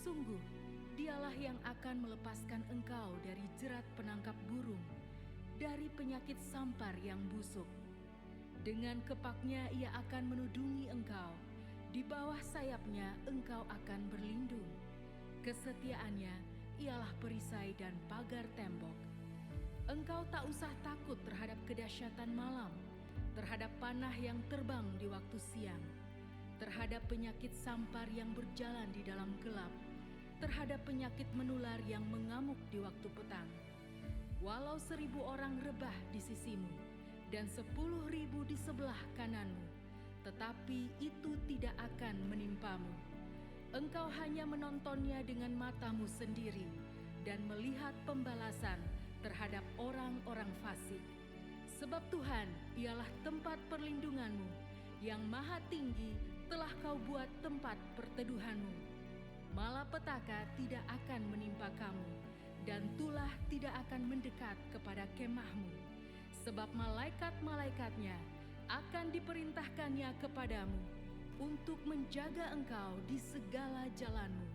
Sungguh, Dialah yang akan melepaskan engkau dari jerat penangkap burung, dari penyakit sampar yang busuk. Dengan kepaknya Ia akan menudungi engkau, di bawah sayapnya engkau akan berlindung. Kesetiaannya ialah perisai dan pagar tembok. Engkau tak usah takut terhadap kedahsyatan malam, terhadap panah yang terbang di waktu siang, terhadap penyakit sampar yang berjalan di dalam gelap, terhadap penyakit menular yang mengamuk di waktu petang. Walau 1.000 orang rebah di sisimu dan 10.000 di sebelah kananmu, tetapi itu tidak akan menimpamu. Engkau hanya menontonnya dengan matamu sendiri dan melihat pembalasan terhadap orang-orang fasik. Sebab Tuhan ialah tempat perlindunganmu, yang maha tinggi telah kau buat tempat perteduhanmu. Malapetaka tidak akan menimpa kamu, dan tulah tidak akan mendekat kepada kemahmu. Sebab malaikat-malaikatnya akan diperintahkannya kepadamu untuk menjaga engkau di segala jalanmu.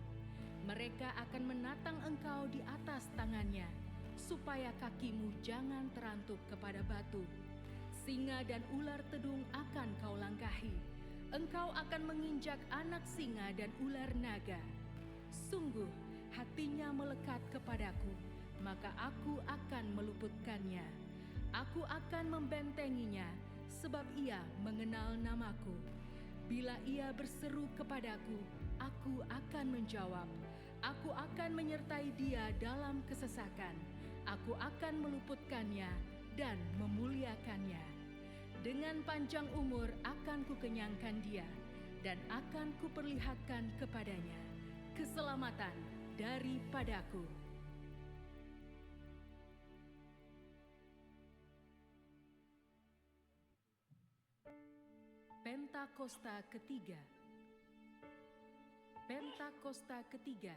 Mereka akan menatang engkau di atas tangannya, supaya kakimu jangan terantuk kepada batu. Singa dan ular tedung akan kau langkahi. Engkau akan menginjak anak singa dan ular naga. Sungguh, hatinya melekat kepadaku, maka aku akan meluputkannya. Aku akan membentenginya, sebab ia mengenal namaku. Bila ia berseru kepadaku, aku akan menjawab. Aku akan menyertai dia dalam kesesakan. Aku akan meluputkannya dan memuliakannya. Dengan panjang umur akan kukenyangkan dia, dan akan kuperlihatkan kepadanya keselamatan daripadaku. Pentakosta ketiga. Pentakosta ketiga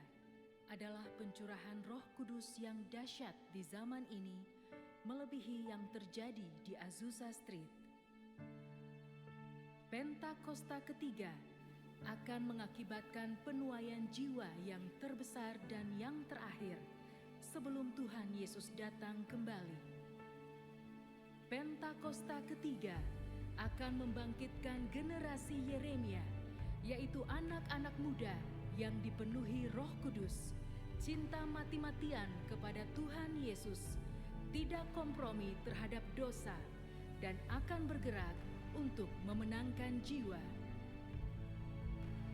adalah pencurahan Roh Kudus yang dahsyat di zaman ini, melebihi yang terjadi di Azusa Street. Pentakosta ketiga akan mengakibatkan penuaian jiwa yang terbesar dan yang terakhir sebelum Tuhan Yesus datang kembali. Pentakosta ketiga akan membangkitkan generasi Yeremia, yaitu anak-anak muda yang dipenuhi Roh Kudus, cinta mati-matian kepada Tuhan Yesus, tidak kompromi terhadap dosa, dan akan bergerak untuk memenangkan jiwa.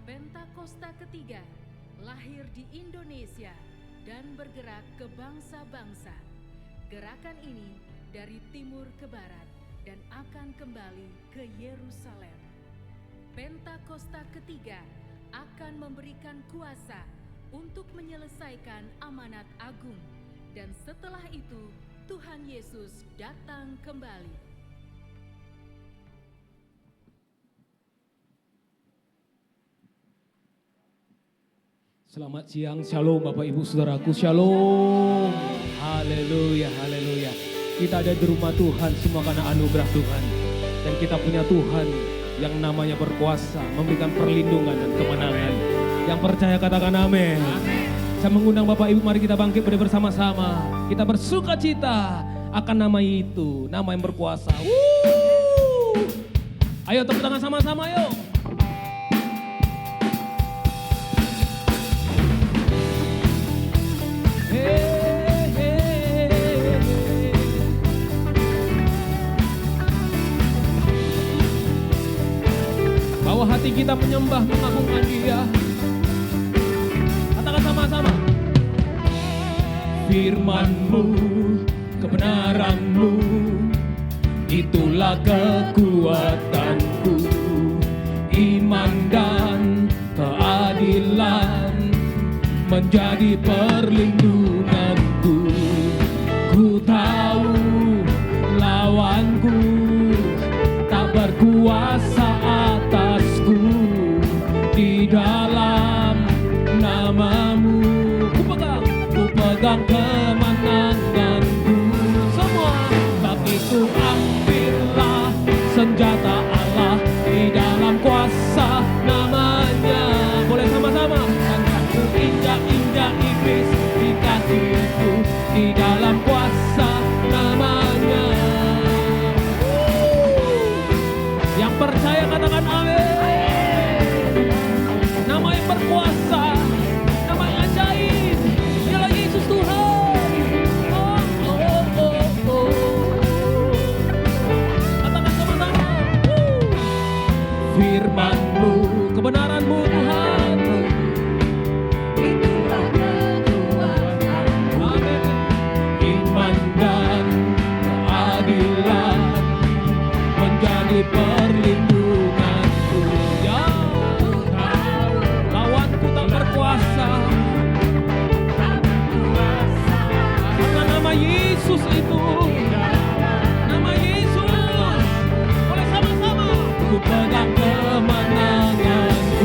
Pentakosta ketiga lahir di Indonesia dan bergerak ke bangsa-bangsa. Gerakan ini dari timur ke barat dan akan kembali ke Yerusalem. Pentakosta ketiga akan memberikan kuasa untuk menyelesaikan amanat agung, dan setelah itu Tuhan Yesus datang kembali. Selamat siang, shalom Bapak Ibu Saudaraku, shalom. Haleluya, haleluya. Kita ada di rumah Tuhan semua karena anugerah Tuhan. Dan kita punya Tuhan yang namanya berkuasa, memberikan perlindungan dan kemenangan. Yang percaya katakan amin. Saya mengundang Bapak Ibu, mari kita bangkit bersama-sama. Kita bersuka cita akan nama itu, nama yang berkuasa. Ayo tepuk tangan sama-sama, yuk. Bawa hati kita menyembah, mengagungkan Dia. Katakan sama-sama. Firman-Mu, kebenaran-Mu, itulah kekuatanku. Iman dan keadilan menjadi perlindunganku. Ku tahu lawanku tak berkuasa atasku. Di dalam nama-Mu ku pegang kemenanganku. Semua bab itu ambillah senjata Allah di dalam kuasa namanya. Boleh sama-sama. Dan ku injak berkuasa, nama yang ajaib, dialah Yesus Tuhan. Oh, oh, oh, oh. Katakan sama-sama. Firman-Mu, kebenaran-Mu Tuhan. Itulah kekuatan. Amin. Iman dan keadilan menjadi perlindunganku. Ya, lawanku tak berkuasa. Karena nama Yesus itu, nama Yesus. Boleh sama-sama. Ku pegang kemenanganku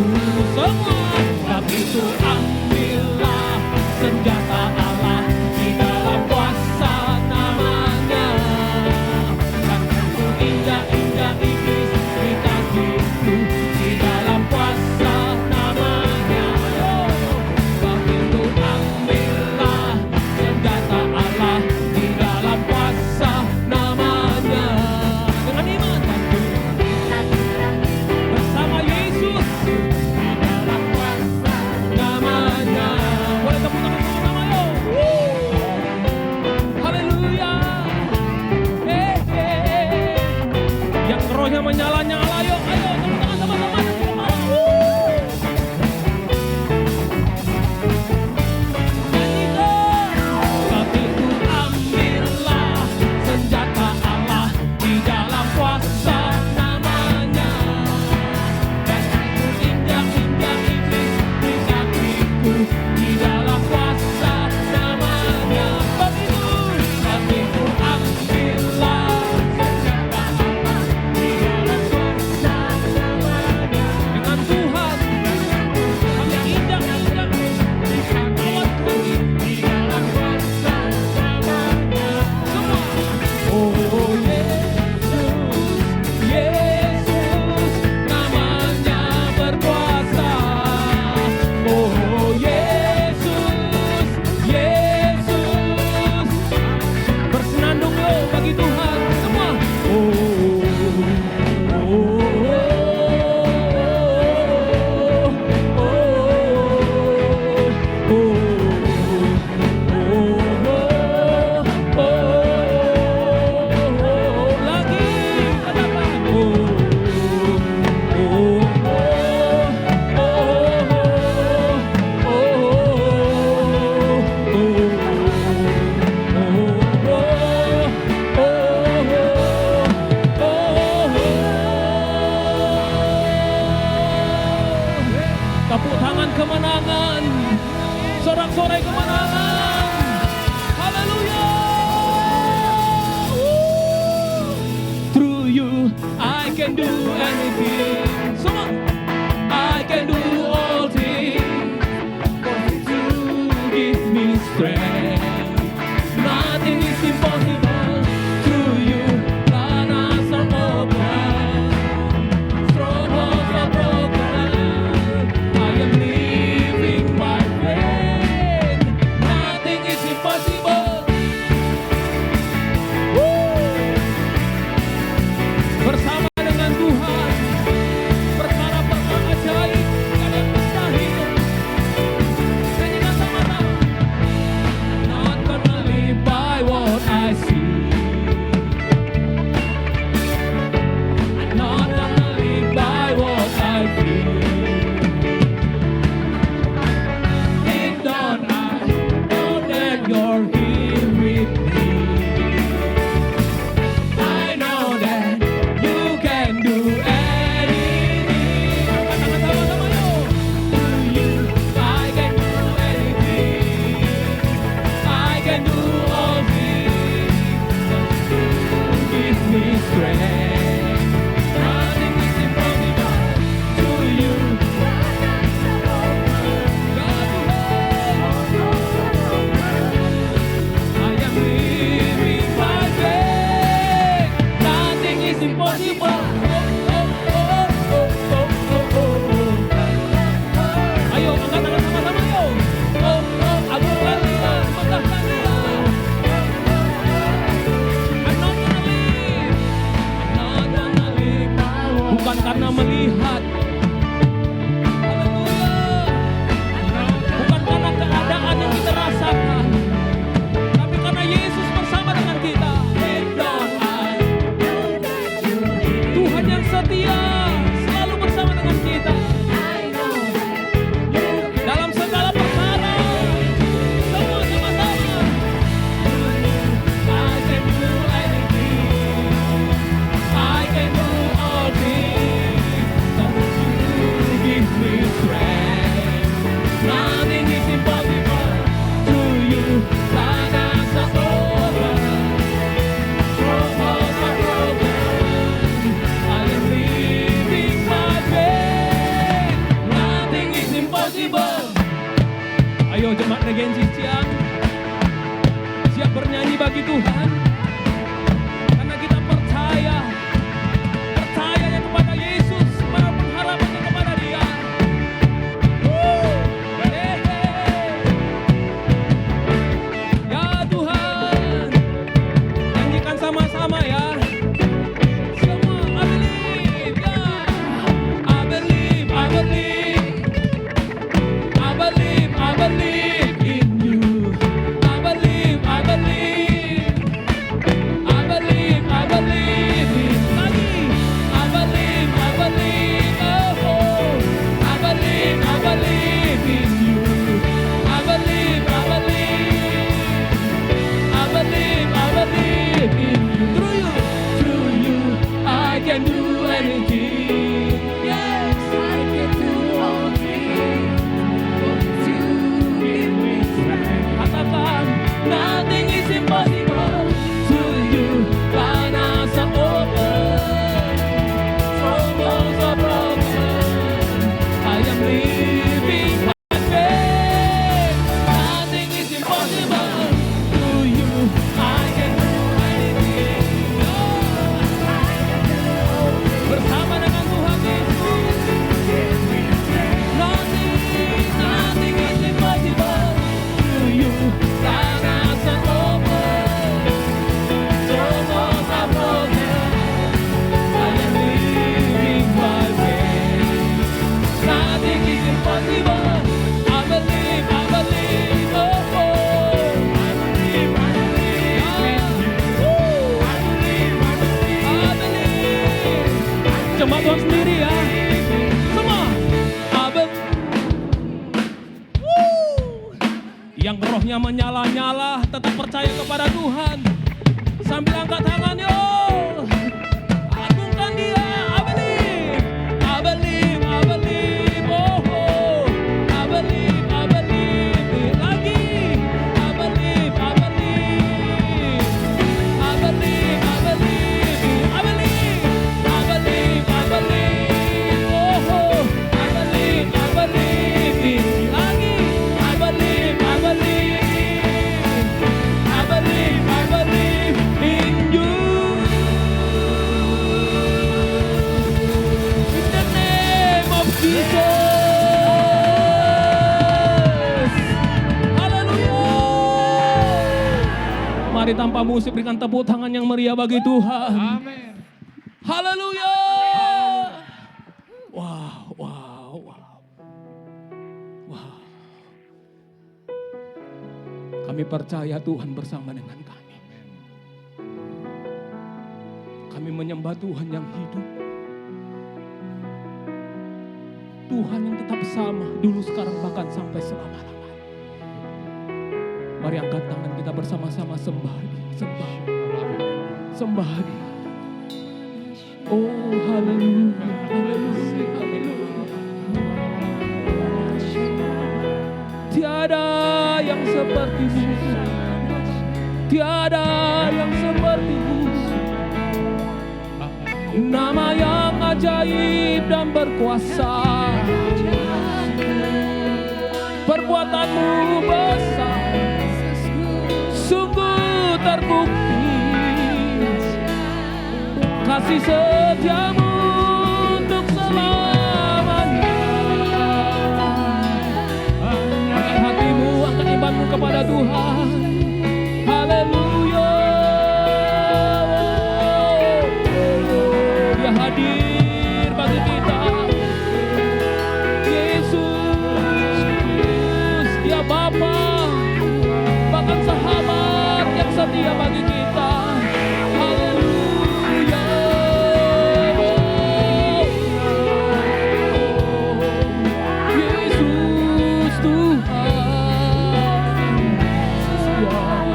semua. Tapi itu ambillah senjata Allah di dalam kuasa namanya. Dan ku injak-injak iblis di kakiku di dalam kuasa namanya. Tapi itu ambillah senjata Allah di dalam kuasa namanya. Dengan iman tentu bersama Yesus di dalam kuasa namanya. Boleh tepuk tangan sama-sama yuk. Haleluya. Yang rohnya menyala-nyala yuk. Ayo tepuk tangan sama-sama. Tapi ku ambillah senjata Allah di dalam kuasa namanya. Dan ku injak-injak iblis di kakiku di dalam kuasa namanya. Tapi ku ambillah senjata Allah di dalam kuasa namanya. Dengan Tuhan kami injak-injak lawanku di dalam kuasa namanya. Semua. Oh Yesus, Yesus, namanya berkuasa. Oh Yesus, Yesus, bersenandung yuk bagi Tuhan semua. Lagi katakan. Tepuk tangan kemenangan, sorak-sorai kemenangan. Haleluya. Through you I can do anything. Semua. I can do all things. For you give me strength. Nothing is impossible. Through you planets are open. Strongholds are broken. I am living by faith. Nothing is impossible. Bersama dengan Tuhan impossible. Ayo jemaat Regensi siang, siap bernyanyi bagi Tuhan. Karena kita percaya kepada Yesus, para pengharapannya kepada Dia. Ya Tuhan, nyanyikan sama-sama ya. Semua I believe, ya. I believe, I believe. I believe, I believe in you. I believe, I believe. I believe, I believe in lagi. I believe, I believe. Oh, I believe, I believe in you. I believe, I believe. I believe, I believe in you. Through you, I can do anything. Yes, I can do all things. Katakan, nothing is impossible to you. Planets are open, strongholds are broken. I am living by faith. Nothing is impossible to you. I can do anything. Bersama dengan Tuhan Yesus. Nothing is impossible to you. Planets are open, strongholds are broken. I am living by faith. Nothing is impossible. I believe, I believe. Oh, I believe, I believe. I believe, I believe. I believe. Coba Tuhan sendiri ya. Semua. Yang rohnya menyala-nyala, tetap percaya kepada Tuhan. Sambil angkat tangan, yo. Agungkan Dia. I believe, I believe, I believe. Oh, I believe, I believe. Lagi. I believe, I believe. I believe, I believe. I believe, I believe, I believe. Oh, I believe, I believe. Lagi. I believe, I believe. I believe, I believe in you. In the name of Jesus. Haleluya. Mari tanpa musik berikan tepuk tangan yang meriah bagi Tuhan. Amin. Haleluya. Wow, wow, wow. Wow. Kami percaya Tuhan bersama dengan kami. Kami menyembah Tuhan yang hidup. Tuhan yang tetap sama dulu, sekarang, bahkan sampai selama-lamanya. Mari angkat tangan kita bersama-sama sembah Dia, sembah. Sembah Dia. Oh, haleluya, haleluya, haleluya. Tiada yang seperti-Mu. Tiada yang seperti-Mu. Nama yang ajaib dan berkuasa. Perbuatan-Mu besar, sungguh terbukti. Kasih setia-Mu untuk selamanya. Angkat hatimu, angkat imanmu kepada Tuhan. Haleluya. Dia hadir bagi kita. Yesus, Dia Bapa, bahkan sahabat yang setia bagi kita. Haleluya. Yesus Tuhan, ya Tuhan.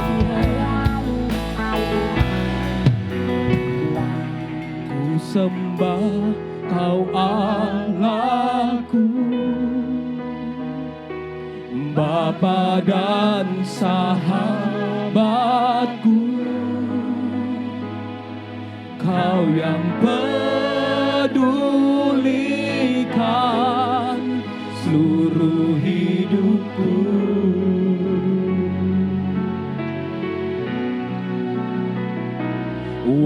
Ku sembah Kau Allahku, Bapa dan sahabatku. Kau yang pedulikan seluruh hidupku.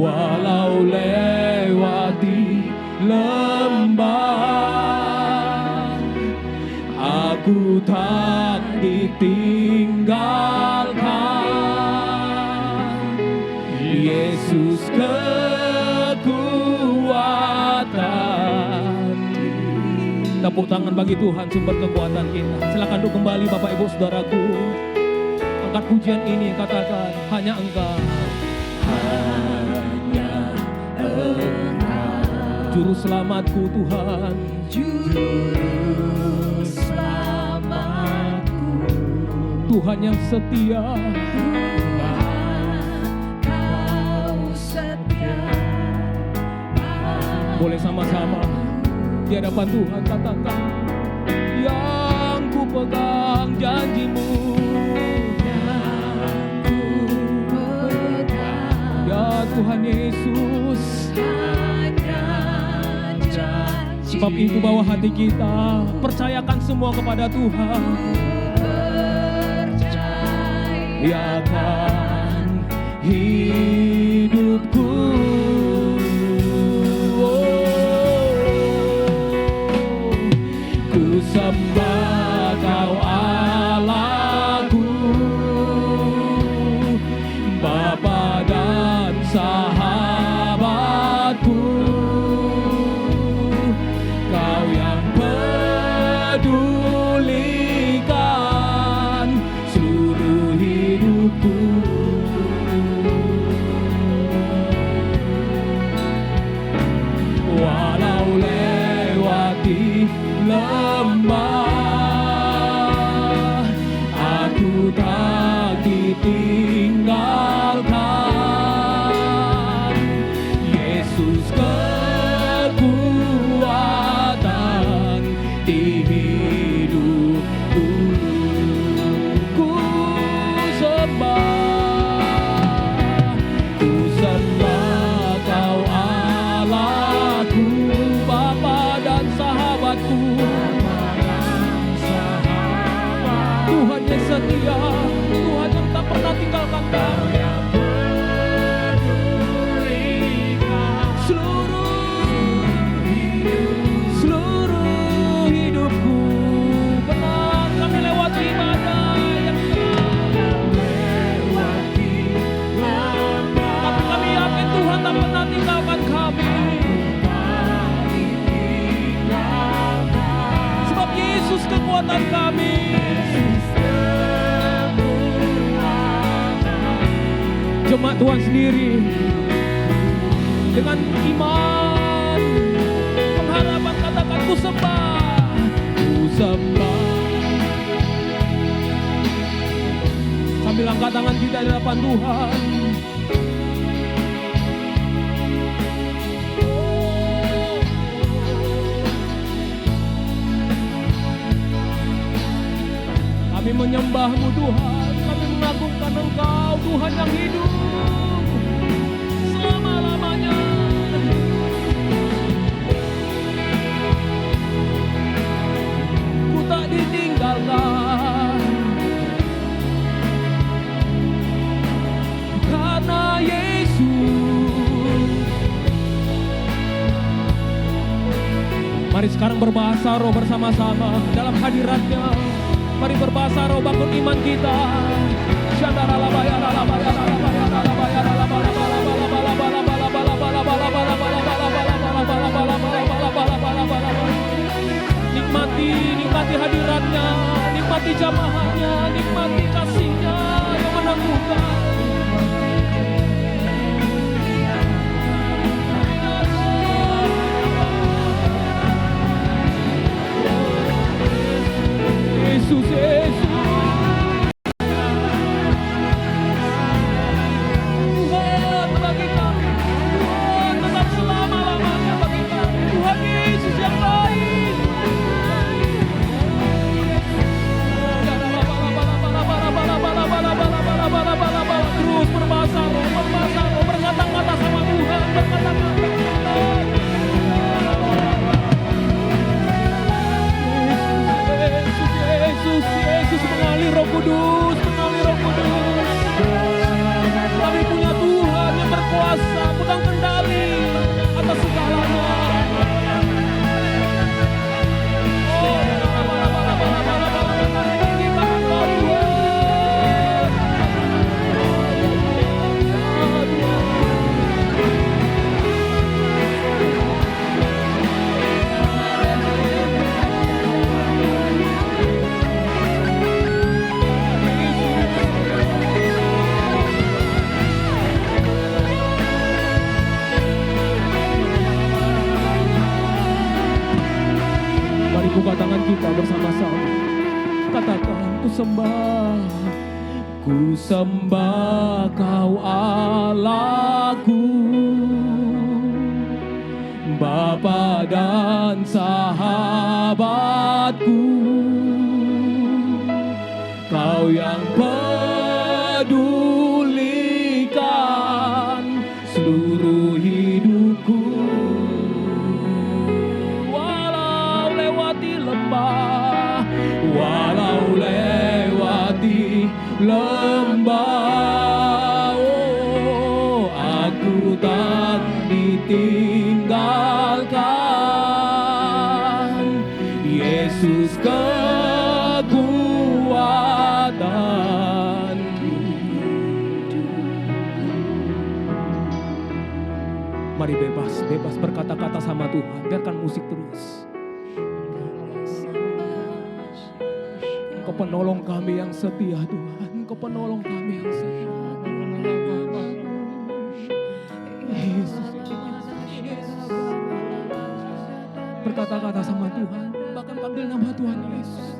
Walau lewati lembah, aku tak ditinggalkan. Yesus kekuatan. Tepuk tangan bagi Tuhan, sumber kekuatan kita. Silakan duduk kembali Bapak Ibu Saudaraku. Angkat pujian ini, katakan hanya Engkau. Hanya Engkau, Juru selamatku Tuhan. Juru selamatku, Tuhan yang setia. Kau setia. Boleh sama-sama di hadapan Tuhan katakan, yang ku pegang janji-Mu, ya Tuhan Yesus. Sebab itu bawa hati kita, percayakan semua kepada Tuhan. Percayakan hidupku. Ku sembah Kau Allahku, Bapa dan sahabatku. Kau yang pedulikan seluruh hidupku. Walau lewati lembah, aku tak ditinggalkan. Yesus kekuatan di hidupku. Ku sembah Kau Allahku, Bapa dan sahabatku. Tuhan yang setia, Tuhan yang tak pernah tinggalkan kami. Seluruh hidupku. Benar kami lewati badai yang tapi kami yakin Tuhan tak pernah tinggalkan kami. Sebab Yesus kekuatan kami. Jemaat Tuhan sendiri dengan iman, pengharapan, katakan ku sembah, ku sembah. Sambil angkat tangan kita di hadapan Tuhan. Kami menyembah-Mu Tuhan, kami mengagungkan Engkau Tuhan yang hidup selama-lamanya. Ku tak ditinggalkan karena Yesus. Mari sekarang berbahasa roh bersama-sama dalam hadirat-Nya. Mari berbahasa roh, bangun iman kita. Nikmati hadiratnya, nikmati jamaahnya, nikmati kasihnya yang menangguhkan. Yesus, Yesus. Tuhan bagi kami, Tuhan tetap selama-lamanya bagi kami. Tuhan Yesus yang baik. Terus berbahasa roh, berkata-kata sama Tuhan, berkata-kata. Kudus, mengalir Roh Kudus. Kami punya Tuhan yang berkuasa, pegang kendali atas segalanya. Buka tangan kita bersama-sama. Katakan, ku sembah Kau Allahku, Bapa dan sahabatku. Kau yang pedulikan seluruh hidupku. Walau lewati lembah, oh, aku tak ditinggalkan. Yesus kekuatanku. Mari bebas berkata-kata sama Tuhan. Biarkan musik terus. Engkau penolong kami yang setia Tuhan. Engkau penolong kami yang setia. Yesus. Berkata-kata sama Tuhan. Bahkan panggil nama Tuhan Yesus.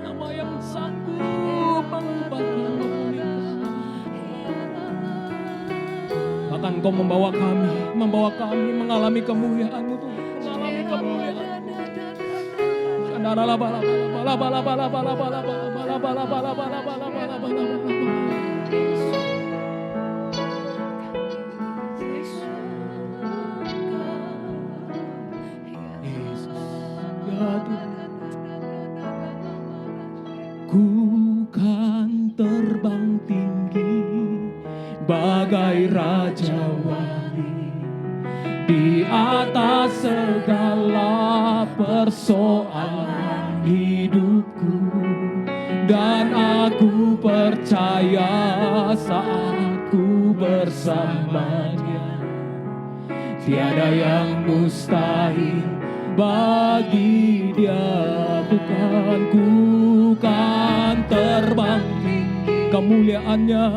Nama yang sanggup mengubahkan memulihkan. Bahkan Engkau membawa kami mengalami kemuliaan-Mu Tuhan. Mengalami kemuliaan. Ku kan terbang tinggi bagai raja wali di atas segala persoalan hidupku, dan aku percaya saat ku bersamanya tiada yang mustahil bagi Dia. Bukan ku kan terbang, kemuliaannya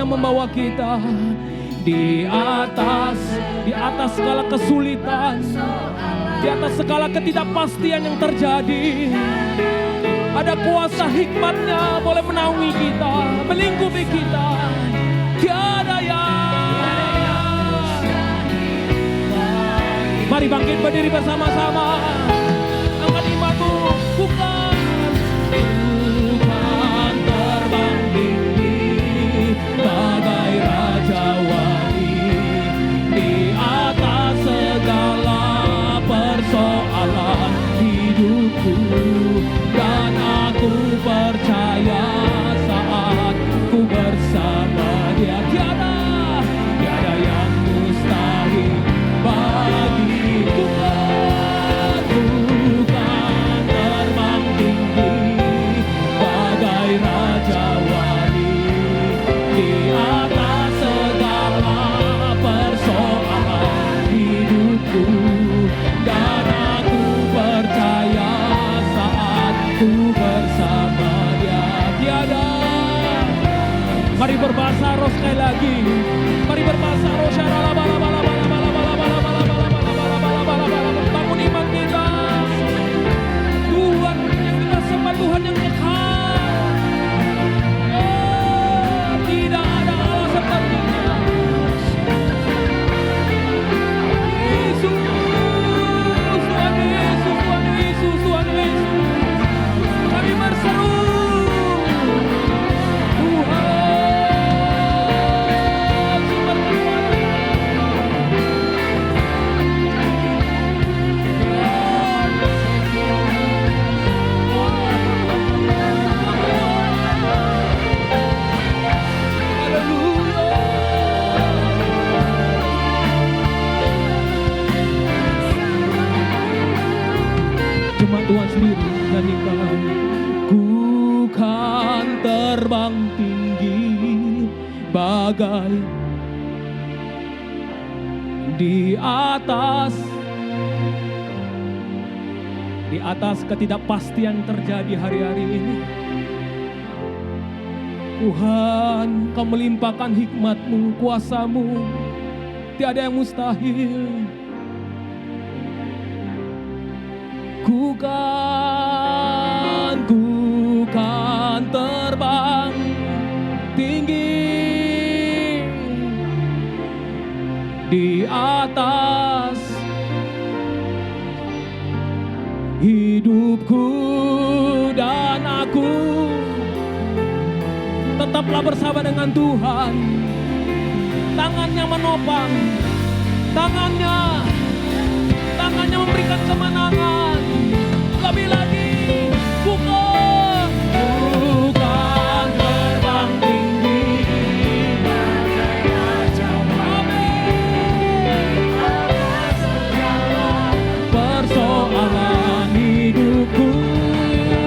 membawa kita di atas segala kesulitan, di atas segala ketidakpastian yang terjadi. Ada kuasa hikmat-Nya boleh menaungi kita, melingkupi kita. Tiada yang. Mari bangkit berdiri bersama-sama. Angkat imanmu. Bukan terbang tinggi bagai raja wali di atas segala persoalan hidupku, dan aku percaya saat ku bersama Dia tiada yang mustahil bagiku. Bukan terbang tinggi bagai raja wali di atas segala persoalan hidupku, dan aku percaya saat ku bersama Dia tiada. Mari berbahasa roh sekali lagi. Mari berbahasa roh. Bangun iman kita. Tuhan yang kita sembah, Tuhan yang kekal. Oh, tidak ada Allah seperti-Nya. Yesus, Tuhan Yesus, Tuhan Yesus, Tuhan Yesus. Kami berseru, Tuhan cuma Tuhan sendiri nyanyikan. Ku kan terbang tinggi bagai di atas ketidakpastian terjadi hari-hari ini. Tuhan, Kau melimpahkan hikmat-Mu, kuasa-Mu, tiada yang mustahil. Ku kan terbang tinggi di atas hidupku, dan aku tetaplah bersama dengan Tuhan. Tangannya menopang, tangannya memberikan kemenangan. Lebih lagi, bukan terbang tinggi bagai raja. Amin. Persoalan hidupku,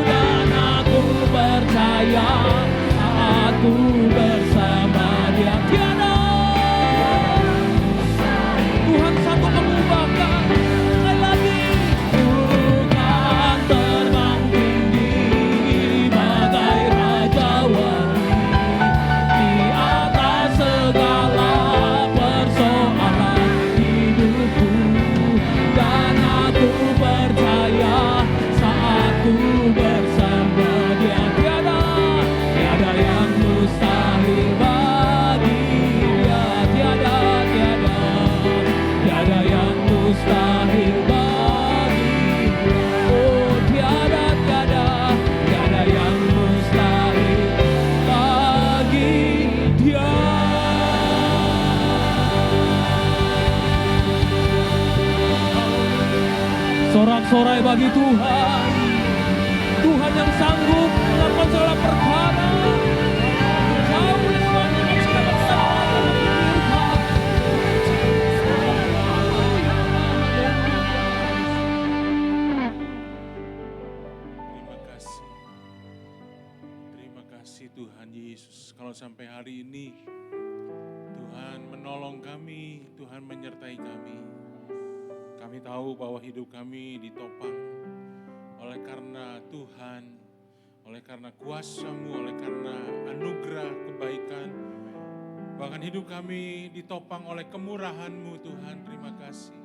dan aku percaya aku bersama Dia. Tiada Tuhan sanggup mengubahkan. Sekali lagi, bukan terbang tinggi bagai rajawan di atas segala persoalan hidupku, dan aku percaya saat ku bersama Dia. Tiada yang mustahil bagi Dia. Tiada yang mustahil bagi Dia. Oh, tiada yang mustahil bagi Dia. Sorak-sorai bagi Tuhan, Tuhan yang sanggup melakukan segala perkara. Jauh lebih banyak dari segala perkara. Terima kasih Tuhan Yesus. Kalau sampai hari ini Tuhan menolong kami, Tuhan menyertai kami. Kami tahu bahwa hidup kami ditopang oleh karena Tuhan, oleh karena kuasa-Mu, oleh karena anugerah kebaikan. Bahkan hidup kami ditopang oleh kemurahan-Mu Tuhan. Terima kasih.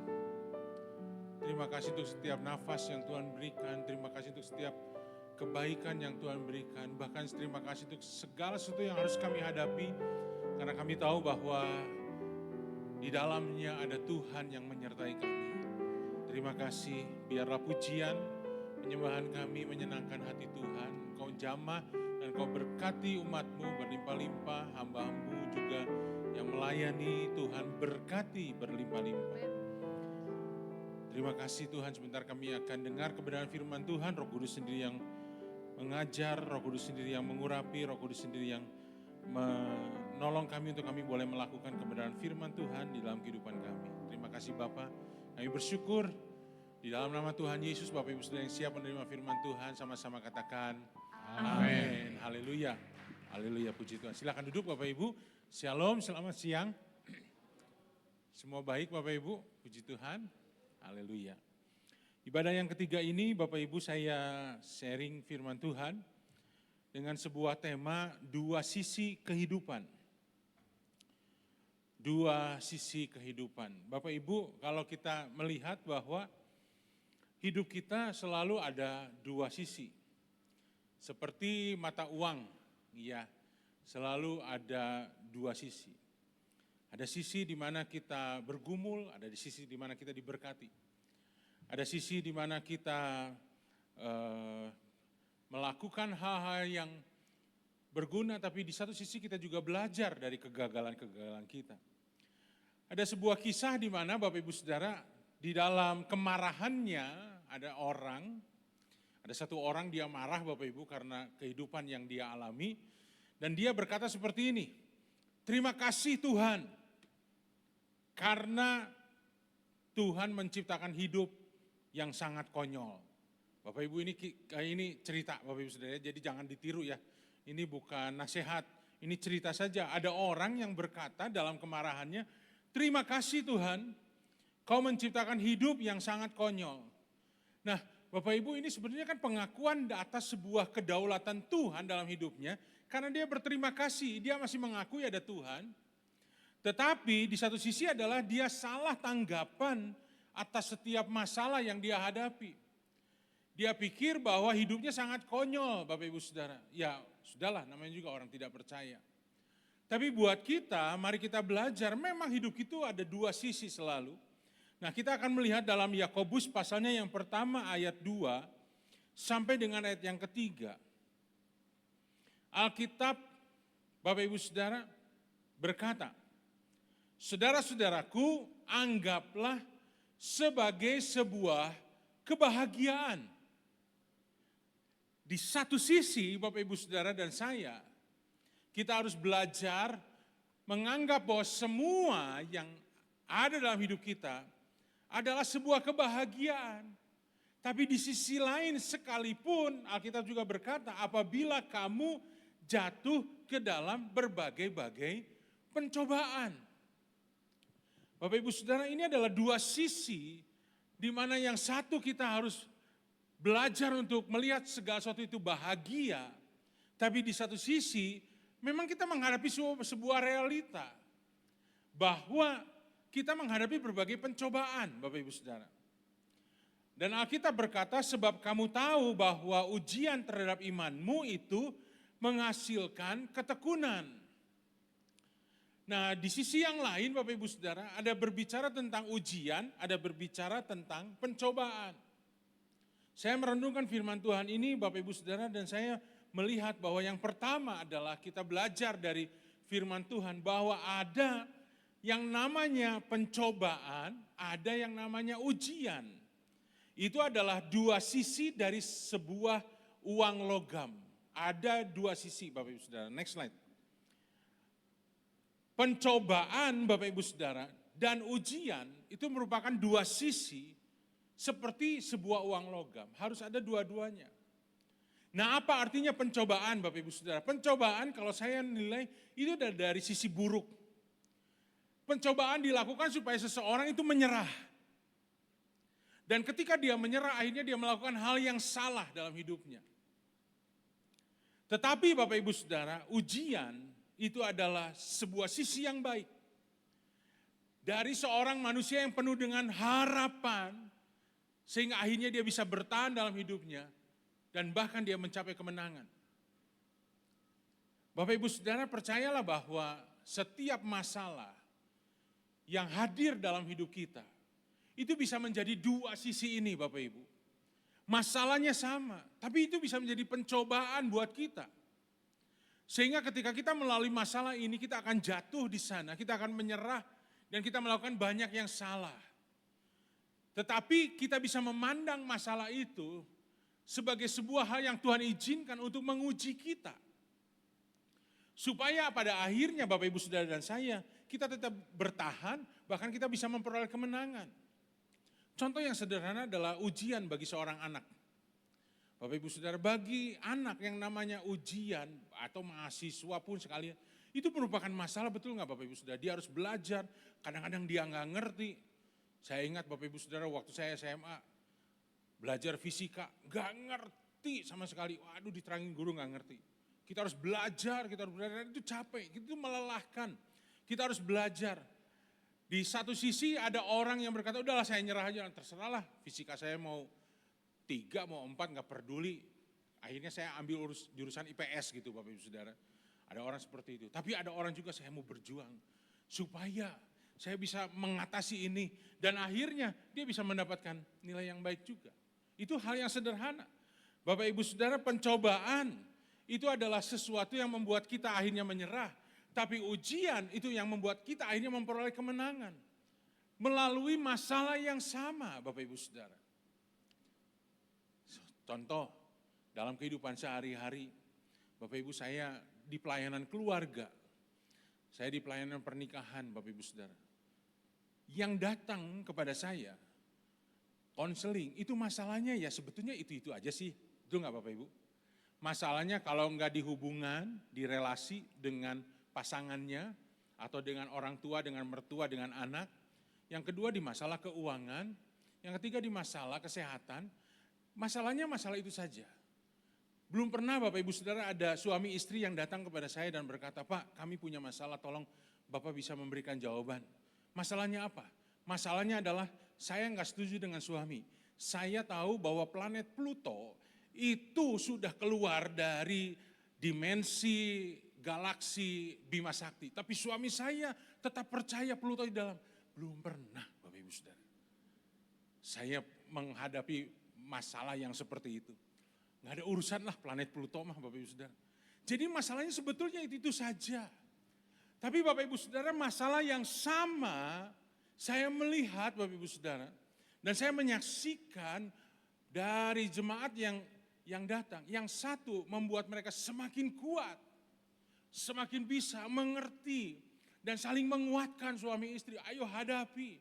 Terima kasih untuk setiap nafas yang Tuhan berikan. Terima kasih untuk setiap kebaikan yang Tuhan berikan. Bahkan terima kasih untuk segala sesuatu yang harus kami hadapi. Karena kami tahu bahwa di dalamnya ada Tuhan yang menyertai kami. Terima kasih, biarlah pujian, penyembahan kami menyenangkan hati Tuhan. Kau jamah dan Kau berkati umat-Mu berlimpah-limpah, hamba-Mu juga yang melayani Tuhan berkati berlimpah-limpah. Terima kasih Tuhan, sebentar kami akan dengar kebenaran firman Tuhan. Roh Kudus sendiri yang mengajar, Roh Kudus sendiri yang mengurapi, Roh Kudus sendiri yang menolong kami untuk kami boleh melakukan kebenaran firman Tuhan di dalam kehidupan kami. Terima kasih Bapa, kami bersyukur di dalam nama Tuhan Yesus. Bapak Ibu Saudara yang siap menerima firman Tuhan, sama-sama katakan amin. Haleluya. Haleluya, puji Tuhan. Silakan duduk Bapak Ibu. Shalom, selamat siang. Semua baik Bapak Ibu, puji Tuhan. Haleluya. Ibadah yang ketiga ini Bapak Ibu saya sharing firman Tuhan dengan sebuah tema dua sisi kehidupan. Dua sisi kehidupan. Bapak Ibu, kalau kita melihat bahwa hidup kita selalu ada dua sisi. Seperti mata uang, ya, selalu ada dua sisi. Ada sisi di mana kita bergumul, ada di sisi di mana kita diberkati. Ada sisi di mana kita melakukan hal-hal yang berguna, tapi di satu sisi kita juga belajar dari kegagalan-kegagalan kita. Ada sebuah kisah di mana Bapak Ibu Saudara, di dalam kemarahannya ada satu orang dia marah Bapak Ibu karena kehidupan yang dia alami. Dan dia berkata seperti ini, terima kasih Tuhan karena Tuhan menciptakan hidup yang sangat konyol. Bapak Ibu ini cerita Bapak Ibu Saudara, jadi jangan ditiru ya. Ini bukan nasihat, ini cerita saja. Ada orang yang berkata dalam kemarahannya, terima kasih Tuhan, kau menciptakan hidup yang sangat konyol. Nah Bapak Ibu ini sebenarnya kan pengakuan atas sebuah kedaulatan Tuhan dalam hidupnya. Karena dia berterima kasih, dia masih mengakui ada Tuhan. Tetapi di satu sisi adalah dia salah tanggapan atas setiap masalah yang dia hadapi. Dia pikir bahwa hidupnya sangat konyol Bapak Ibu Saudara. Ya sudahlah, namanya juga orang tidak percaya. Tapi buat kita, mari kita belajar, memang hidup itu ada dua sisi selalu. Nah kita akan melihat dalam Yakobus pasalnya yang pertama ayat 2 sampai dengan ayat yang ketiga. Alkitab Bapak Ibu Saudara berkata, saudara-saudaraku anggaplah sebagai sebuah kebahagiaan. Di satu sisi Bapak Ibu Saudara dan saya, kita harus belajar menganggap bahwa semua yang ada dalam hidup kita adalah sebuah kebahagiaan. Tapi di sisi lain sekalipun Alkitab juga berkata, apabila kamu jatuh ke dalam berbagai-bagai pencobaan. Bapak Ibu Saudara, ini adalah dua sisi di mana yang satu kita harus belajar untuk melihat segala sesuatu itu bahagia. Tapi di satu sisi memang kita menghadapi sebuah realita bahwa kita menghadapi berbagai pencobaan Bapak Ibu Saudara. Dan Alkitab berkata sebab kamu tahu bahwa ujian terhadap imanmu itu menghasilkan ketekunan. Nah di sisi yang lain Bapak Ibu Saudara ada berbicara tentang ujian, ada berbicara tentang pencobaan. Saya merenungkan firman Tuhan ini Bapak Ibu Saudara dan saya melihat bahwa yang pertama adalah kita belajar dari firman Tuhan bahwa ada yang namanya pencobaan, ada yang namanya ujian. Itu adalah dua sisi dari sebuah uang logam. Ada dua sisi Bapak Ibu Saudara. Next slide. Pencobaan Bapak Ibu Saudara dan ujian itu merupakan dua sisi seperti sebuah uang logam. Harus ada dua-duanya. Nah apa artinya pencobaan Bapak Ibu Saudara? Pencobaan kalau saya nilai itu dari sisi buruk. Pencobaan dilakukan supaya seseorang itu menyerah. Dan ketika dia menyerah akhirnya dia melakukan hal yang salah dalam hidupnya. Tetapi Bapak Ibu Saudara, ujian itu adalah sebuah sisi yang baik. Dari seorang manusia yang penuh dengan harapan, sehingga akhirnya dia bisa bertahan dalam hidupnya, dan bahkan dia mencapai kemenangan. Bapak Ibu Saudara percayalah bahwa setiap masalah yang hadir dalam hidup kita, itu bisa menjadi dua sisi ini Bapak Ibu. Masalahnya sama, tapi itu bisa menjadi pencobaan buat kita. Sehingga ketika kita melalui masalah ini kita akan jatuh di sana, kita akan menyerah dan kita melakukan banyak yang salah. Tetapi kita bisa memandang masalah itu sebagai sebuah hal yang Tuhan izinkan untuk menguji kita. Supaya pada akhirnya Bapak Ibu Saudara dan saya, kita tetap bertahan, bahkan kita bisa memperoleh kemenangan. Contoh yang sederhana adalah ujian bagi seorang anak. Bapak Ibu Saudara, bagi anak yang namanya ujian atau mahasiswa pun sekalian, itu merupakan masalah, betul nggak Bapak Ibu Saudara? Dia harus belajar, kadang-kadang dia nggak ngerti. Saya ingat Bapak Ibu Saudara waktu saya SMA, belajar fisika, nggak ngerti sama sekali. Waduh diterangin guru nggak ngerti. Kita harus belajar, itu capek, itu melelahkan. Kita harus belajar. Di satu sisi ada orang yang berkata, udahlah saya nyerah aja, terserahlah fisika saya mau 3, mau 4, nggak peduli. Akhirnya saya ambil jurusan IPS gitu Bapak Ibu Saudara. Ada orang seperti itu. Tapi ada orang juga saya mau berjuang supaya saya bisa mengatasi ini. Dan akhirnya dia bisa mendapatkan nilai yang baik juga. Itu hal yang sederhana. Bapak Ibu Saudara, pencobaan itu adalah sesuatu yang membuat kita akhirnya menyerah. Tapi ujian itu yang membuat kita akhirnya memperoleh kemenangan. Melalui masalah yang sama Bapak Ibu Saudara. Contoh, dalam kehidupan sehari-hari, Bapak Ibu saya di pelayanan keluarga. Saya di pelayanan pernikahan Bapak Ibu Saudara. Yang datang kepada saya, konseling, itu masalahnya ya sebetulnya itu aja sih. Itu enggak Bapak Ibu? Masalahnya kalau enggak di hubungan, di relasi dengan pasangannya, atau dengan orang tua, dengan mertua, dengan anak. Yang kedua di masalah keuangan, yang ketiga di masalah kesehatan. Masalahnya masalah itu saja. Belum pernah Bapak Ibu Saudara ada suami istri yang datang kepada saya dan berkata, Pak kami punya masalah, tolong Bapak bisa memberikan jawaban. Masalahnya apa? Masalahnya adalah saya nggak setuju dengan suami. Saya tahu bahwa planet Pluto itu sudah keluar dari dimensi galaksi Bima Sakti. Tapi suami saya tetap percaya Pluto di dalam. Belum pernah Bapak Ibu Saudara. Saya menghadapi masalah yang seperti itu. Nggak ada urusan lah planet Pluto mah Bapak Ibu Saudara. Jadi masalahnya sebetulnya itu saja. Tapi Bapak Ibu Saudara masalah yang sama saya melihat Bapak Ibu Saudara. Dan saya menyaksikan dari jemaat yang datang. Yang satu membuat mereka semakin kuat. Semakin bisa mengerti. Dan saling menguatkan suami istri. Ayo hadapi.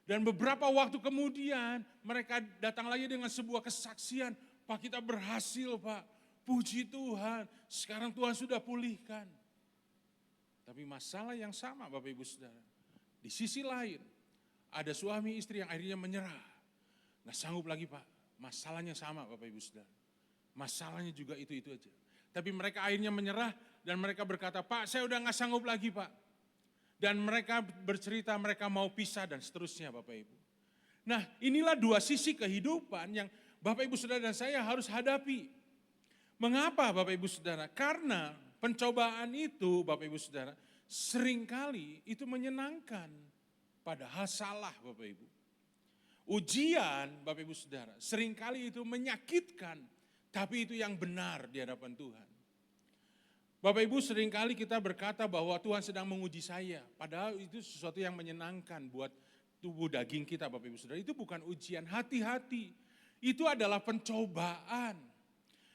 Dan beberapa waktu kemudian mereka datang lagi dengan sebuah kesaksian. Pak kita berhasil Pak. Puji Tuhan. Sekarang Tuhan sudah pulihkan. Tapi masalah yang sama Bapak Ibu Saudara. Di sisi lain, ada suami istri yang akhirnya menyerah. Nggak sanggup lagi Pak, masalahnya sama Bapak Ibu Saudara. Masalahnya juga itu aja. Tapi mereka akhirnya menyerah dan mereka berkata, Pak saya udah nggak sanggup lagi Pak. Dan mereka bercerita mereka mau pisah dan seterusnya Bapak Ibu. Nah inilah dua sisi kehidupan yang Bapak Ibu Saudara dan saya harus hadapi. Mengapa Bapak Ibu Saudara? Karena pencobaan itu Bapak Ibu Saudara seringkali itu menyenangkan, padahal salah Bapak Ibu. Ujian Bapak Ibu Saudara seringkali itu menyakitkan, tapi itu yang benar di hadapan Tuhan. Bapak Ibu seringkali kita berkata bahwa Tuhan sedang menguji saya, padahal itu sesuatu yang menyenangkan buat tubuh daging kita Bapak Ibu Saudara. Itu bukan ujian, hati-hati. Itu adalah pencobaan.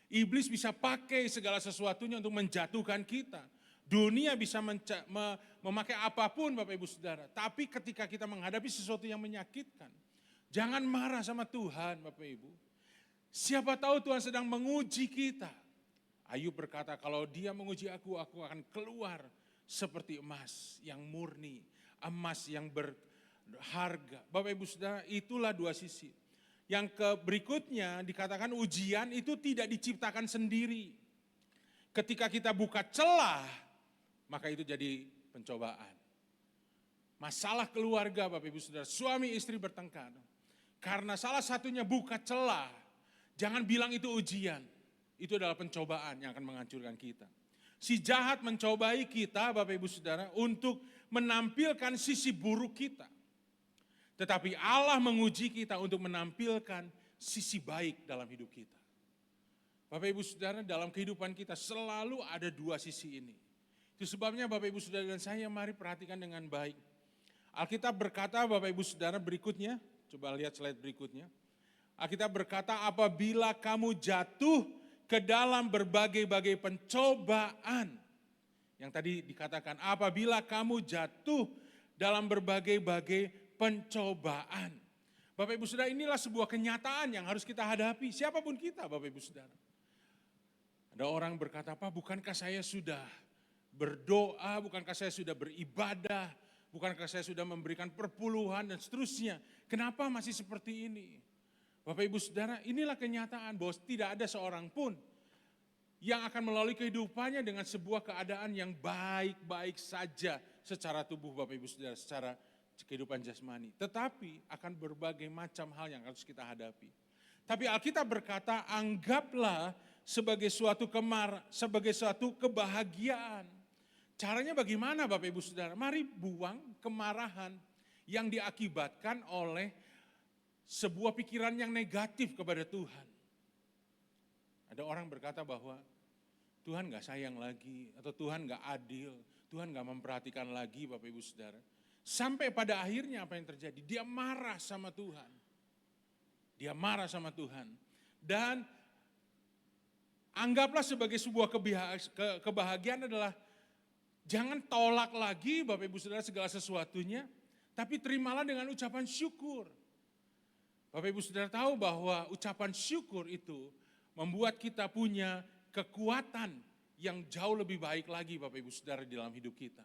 Iblis bisa pakai segala sesuatunya untuk menjatuhkan kita. Dunia bisa memakai apapun Bapak Ibu Saudara. Tapi ketika kita menghadapi sesuatu yang menyakitkan, jangan marah sama Tuhan Bapak Ibu. Siapa tahu Tuhan sedang menguji kita. Ayub berkata kalau dia menguji aku akan keluar seperti emas yang murni. Emas yang berharga. Bapak Ibu Saudara itulah dua sisi. Yang berikutnya dikatakan ujian itu tidak diciptakan sendiri. Ketika kita buka celah, maka itu jadi pencobaan. Masalah keluarga Bapak Ibu Saudara, suami istri bertengkar. Karena salah satunya buka celah, jangan bilang itu ujian. Itu adalah pencobaan yang akan menghancurkan kita. Si jahat mencobai kita Bapak Ibu Saudara untuk menampilkan sisi buruk kita. Tetapi Allah menguji kita untuk menampilkan sisi baik dalam hidup kita. Bapak Ibu Saudara dalam kehidupan kita selalu ada dua sisi ini. Itu sebabnya Bapak Ibu Saudara dan saya mari perhatikan dengan baik. Alkitab berkata Bapak Ibu Saudara berikutnya, coba lihat slide berikutnya. Alkitab berkata apabila kamu jatuh ke dalam berbagai-bagai pencobaan. Yang tadi dikatakan apabila kamu jatuh dalam berbagai-bagai pencobaan. Bapak Ibu Saudara inilah sebuah kenyataan yang harus kita hadapi. Siapapun kita Bapak Ibu Saudara. Ada orang berkata, Pak bukankah saya sudah berdoa, bukankah saya sudah beribadah, bukankah saya sudah memberikan perpuluhan dan seterusnya. Kenapa masih seperti ini? Bapak Ibu Saudara inilah kenyataan bahwa tidak ada seorang pun yang akan melalui kehidupannya dengan sebuah keadaan yang baik-baik saja secara tubuh Bapak Ibu Saudara, secara kehidupan jasmani. Tetapi akan berbagai macam hal yang harus kita hadapi. Tapi Alkitab berkata anggaplah sebagai suatu sebagai suatu kebahagiaan. Caranya bagaimana Bapak Ibu Saudara? Mari buang kemarahan yang diakibatkan oleh sebuah pikiran yang negatif kepada Tuhan. Ada orang berkata bahwa Tuhan gak sayang lagi, atau Tuhan gak adil, Tuhan gak memperhatikan lagi Bapak Ibu Saudara. Sampai pada akhirnya apa yang terjadi? Dia marah sama Tuhan. Dia marah sama Tuhan. Dan anggaplah sebagai sebuah kebahagiaan adalah jangan tolak lagi Bapak Ibu Saudara segala sesuatunya, tapi terimalah dengan ucapan syukur. Bapak Ibu Saudara tahu bahwa ucapan syukur itu membuat kita punya kekuatan yang jauh lebih baik lagi Bapak Ibu Saudara di dalam hidup kita.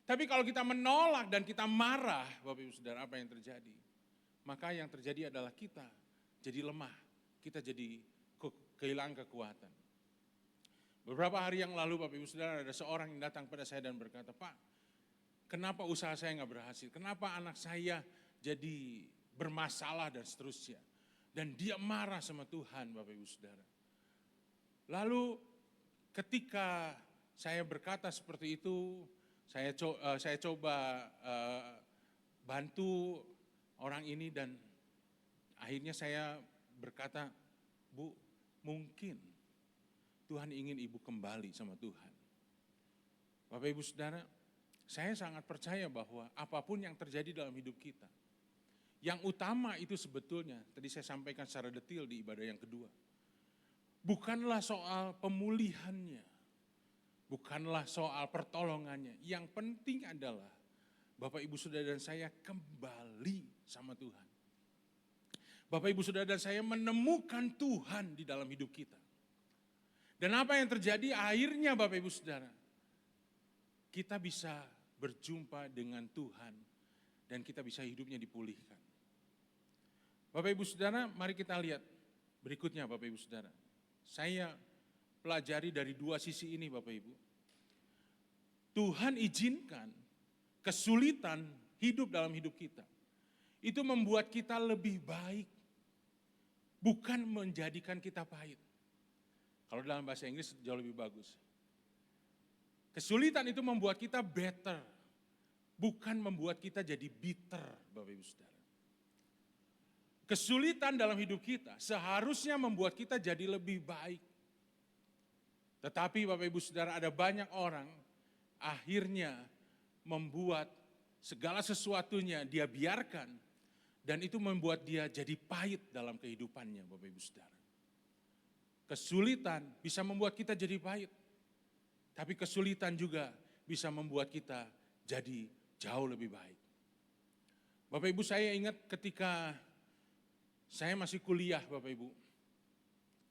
Tapi kalau kita menolak dan kita marah Bapak Ibu Saudara, apa yang terjadi? Maka yang terjadi adalah kita jadi lemah, kita jadi kehilangan kekuatan. Beberapa hari yang lalu Bapak Ibu Saudara ada seorang yang datang pada saya dan berkata, "Pak, kenapa usaha saya nggak berhasil? Kenapa anak saya jadi bermasalah dan seterusnya?" Dan dia marah sama Tuhan Bapak Ibu Saudara. Lalu ketika saya berkata seperti itu, saya coba bantu orang ini dan akhirnya saya berkata, "Bu, mungkin Tuhan ingin ibu kembali sama Tuhan." Bapak Ibu Saudara, saya sangat percaya bahwa apapun yang terjadi dalam hidup kita, yang utama itu sebetulnya, tadi saya sampaikan secara detail di ibadah yang kedua, bukanlah soal pemulihannya, bukanlah soal pertolongannya. Yang penting adalah Bapak Ibu Saudara dan saya kembali sama Tuhan. Bapak Ibu Saudara dan saya menemukan Tuhan di dalam hidup kita. Dan apa yang terjadi akhirnya Bapak Ibu Saudara, kita bisa berjumpa dengan Tuhan dan kita bisa hidupnya dipulihkan. Bapak Ibu Saudara, mari kita lihat berikutnya Bapak Ibu Saudara. Saya pelajari dari dua sisi ini Bapak Ibu. Tuhan izinkan kesulitan hidup dalam hidup kita. Itu membuat kita lebih baik, bukan menjadikan kita pahit. Kalau dalam bahasa Inggris jauh lebih bagus. Kesulitan itu membuat kita better, bukan membuat kita jadi bitter, Bapak Ibu Saudara. Kesulitan dalam hidup kita seharusnya membuat kita jadi lebih baik. Tetapi Bapak Ibu Saudara, ada banyak orang akhirnya membuat segala sesuatunya dia biarkan, dan itu membuat dia jadi pahit dalam kehidupannya Bapak Ibu Saudara. Kesulitan bisa membuat kita jadi pahit, tapi kesulitan juga bisa membuat kita jadi jauh lebih baik. Bapak Ibu, saya ingat ketika saya masih kuliah Bapak Ibu.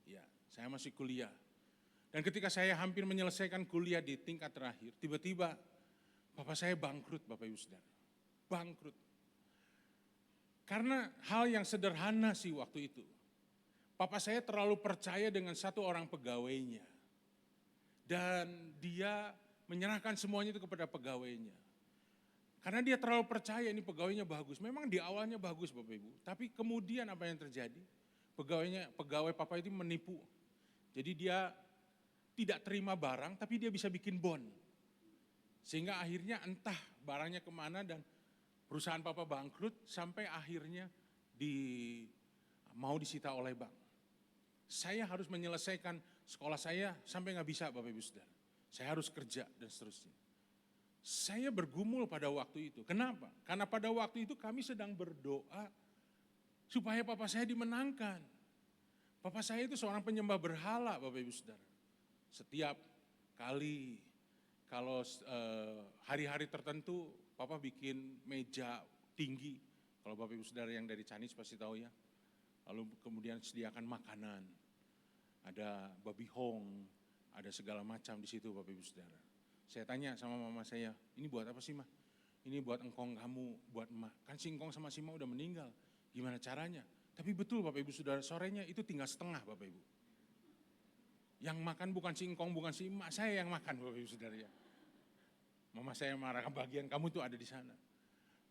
Ya, saya masih kuliah. Dan ketika saya hampir menyelesaikan kuliah di tingkat terakhir, tiba-tiba Bapak saya bangkrut Bapak Ibu Saudara. Bangkrut. Karena hal yang sederhana sih waktu itu. Papa saya terlalu percaya dengan satu orang pegawainya. Dan dia menyerahkan semuanya itu kepada pegawainya. Karena dia terlalu percaya ini pegawainya bagus. Memang di awalnya bagus Bapak Ibu. Tapi kemudian apa yang terjadi? Pegawai papa itu menipu. Jadi dia tidak terima barang tapi dia bisa bikin bond. Sehingga akhirnya entah barangnya kemana dan perusahaan papa bangkrut sampai akhirnya mau disita oleh bank. Saya harus menyelesaikan sekolah saya sampai nggak bisa Bapak Ibu Saudara. Saya harus kerja dan seterusnya. Saya bergumul pada waktu itu. Kenapa? Karena pada waktu itu kami sedang berdoa supaya papa saya dimenangkan. Papa saya itu seorang penyembah berhala Bapak Ibu Saudara. Setiap kali kalau hari-hari tertentu papa bikin meja tinggi. Kalau Bapak Ibu Saudara yang dari Chinese pasti tahu ya. Lalu kemudian sediakan makanan. Ada babi hong, ada segala macam di situ Bapak Ibu Saudara. Saya tanya sama mama saya, "Ini buat apa sih, Ma?" "Ini buat engkong kamu, buat emak." Kan si engkong sama si emak udah meninggal. Gimana caranya? Tapi betul Bapak Ibu Saudara, sorenya itu tinggal setengah Bapak Ibu. Yang makan bukan si engkong, bukan si emak, saya yang makan Bapak Ibu Saudara ya. Mama saya marah, "Bagian kamu tuh ada di sana."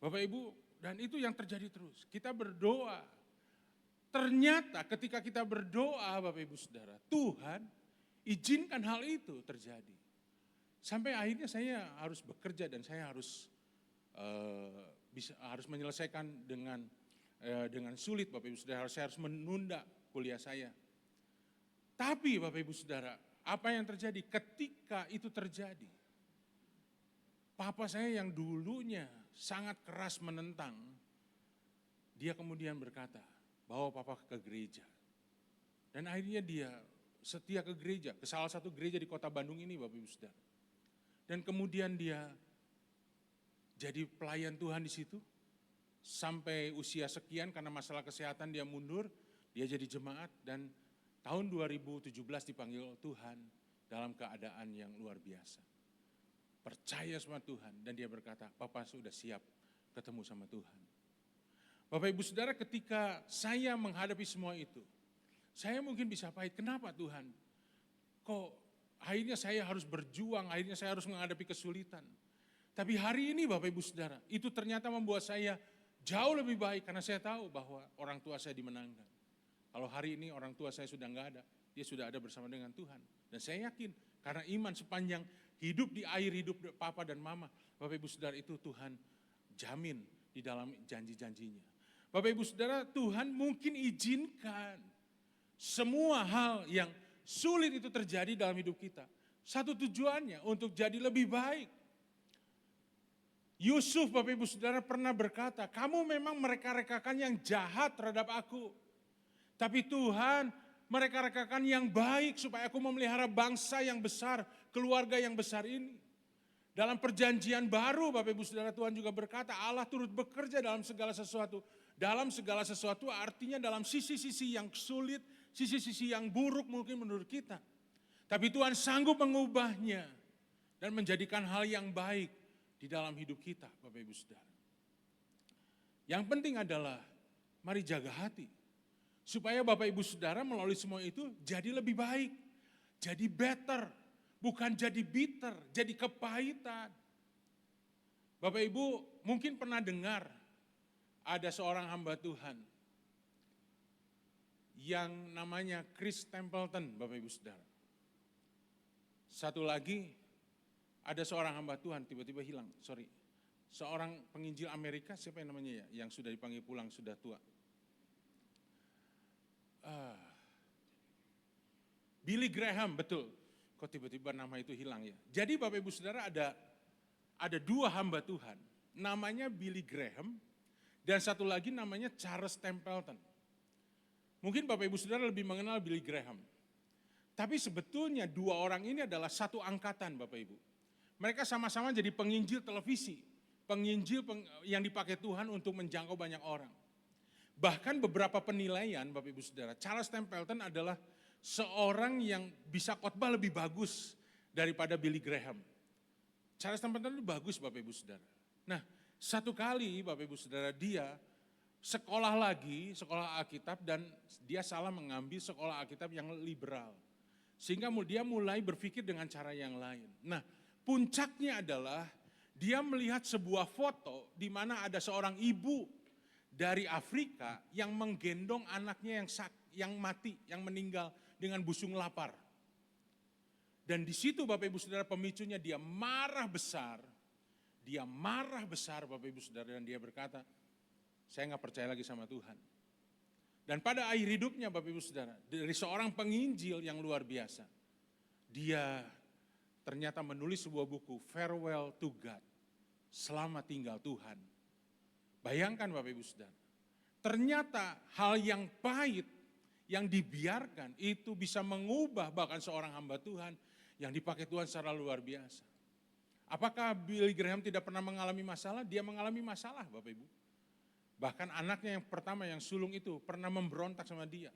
Bapak Ibu, dan itu yang terjadi terus. Kita berdoa. Ternyata ketika kita berdoa Bapak Ibu Saudara, Tuhan izinkan hal itu terjadi. Sampai akhirnya saya harus bekerja dan saya harus menyelesaikan dengan sulit Bapak Ibu Saudara. Saya harus menunda kuliah saya. Tapi Bapak Ibu Saudara, apa yang terjadi ketika itu terjadi? Papa saya yang dulunya sangat keras menentang, dia kemudian berkata, "Bawa papa ke gereja." Dan akhirnya dia setia ke gereja, ke salah satu gereja di kota Bandung ini Bapak Ibu Saudara. Dan kemudian dia jadi pelayan Tuhan di situ. sampai usia sekian karena masalah kesehatan dia mundur, dia jadi jemaat dan tahun 2017 dipanggil Tuhan dalam keadaan yang luar biasa. Percaya sama Tuhan dan dia berkata, Papa sudah siap ketemu sama Tuhan. Bapak Ibu Saudara, ketika saya menghadapi semua itu, saya mungkin bisa pahit, kenapa Tuhan? Kok akhirnya saya harus berjuang, akhirnya saya harus menghadapi kesulitan. Tapi hari ini Bapak Ibu Saudara, itu ternyata membuat saya jauh lebih baik karena saya tahu bahwa orang tua saya dimenangkan. Kalau hari ini orang tua saya sudah enggak ada, dia sudah ada bersama dengan Tuhan. Dan saya yakin karena iman sepanjang hidup di air hidup Papa dan Mama, Bapak Ibu Saudara, itu Tuhan jamin di dalam janji-janjinya. Bapak Ibu Saudara, Tuhan mungkin izinkan semua hal yang sulit itu terjadi dalam hidup kita. Satu tujuannya untuk jadi lebih baik. Yusuf, Bapak Ibu Saudara, pernah berkata, kamu memang mereka-rekakan yang jahat terhadap aku. Tapi Tuhan mereka-rekakan yang baik supaya aku memelihara bangsa yang besar, keluarga yang besar ini. Dalam perjanjian baru, Bapak Ibu Saudara, Tuhan juga berkata, Allah turut bekerja dalam segala sesuatu. Dalam segala sesuatu artinya dalam sisi-sisi yang sulit, sisi-sisi yang buruk mungkin menurut kita. Tapi Tuhan sanggup mengubahnya dan menjadikan hal yang baik di dalam hidup kita, Bapak Ibu Saudara. Yang penting adalah mari jaga hati. Supaya Bapak Ibu Saudara melalui semua itu jadi lebih baik. Jadi better, bukan jadi bitter, jadi kepahitan. Bapak Ibu mungkin pernah dengar ada seorang hamba Tuhan yang namanya Chris Templeton, Bapak Ibu Saudara. Satu lagi, ada seorang hamba Tuhan tiba-tiba hilang, seorang penginjil Amerika, siapa yang namanya ya, yang sudah dipanggil pulang, sudah tua. Billy Graham, betul. Kok tiba-tiba nama itu hilang ya. Jadi Bapak Ibu Saudara ada dua hamba Tuhan, namanya Billy Graham, dan satu lagi namanya Charles Templeton. Mungkin Bapak Ibu Saudara lebih mengenal Billy Graham. Tapi sebetulnya dua orang ini adalah satu angkatan Bapak Ibu. Mereka sama-sama jadi penginjil televisi. Penginjil yang dipakai Tuhan untuk menjangkau banyak orang. Bahkan beberapa penilaian Bapak Ibu Saudara, Charles Templeton adalah seorang yang bisa khotbah lebih bagus daripada Billy Graham. Charles Templeton itu bagus Bapak Ibu Saudara. Nah, satu kali Bapak Ibu Saudara dia sekolah lagi, sekolah Alkitab dan dia salah mengambil sekolah Alkitab yang liberal. Sehingga dia mulai berpikir dengan cara yang lain. Nah, puncaknya adalah dia melihat sebuah foto di mana ada seorang ibu dari Afrika yang menggendong anaknya yang mati, yang meninggal dengan busung lapar. Dan di situ Bapak Ibu Saudara pemicunya dia marah besar. Dia marah besar Bapak Ibu Saudara dan dia berkata, saya nggak percaya lagi sama Tuhan. Dan pada akhir hidupnya Bapak Ibu Saudara, dari seorang penginjil yang luar biasa, dia ternyata menulis sebuah buku, Farewell to God, Selamat Tinggal Tuhan. Bayangkan Bapak Ibu Saudara, ternyata hal yang pahit yang dibiarkan itu bisa mengubah bahkan seorang hamba Tuhan yang dipakai Tuhan secara luar biasa. Apakah Billy Graham tidak pernah mengalami masalah? Dia mengalami masalah Bapak Ibu. Bahkan anaknya yang pertama yang sulung itu pernah memberontak sama dia.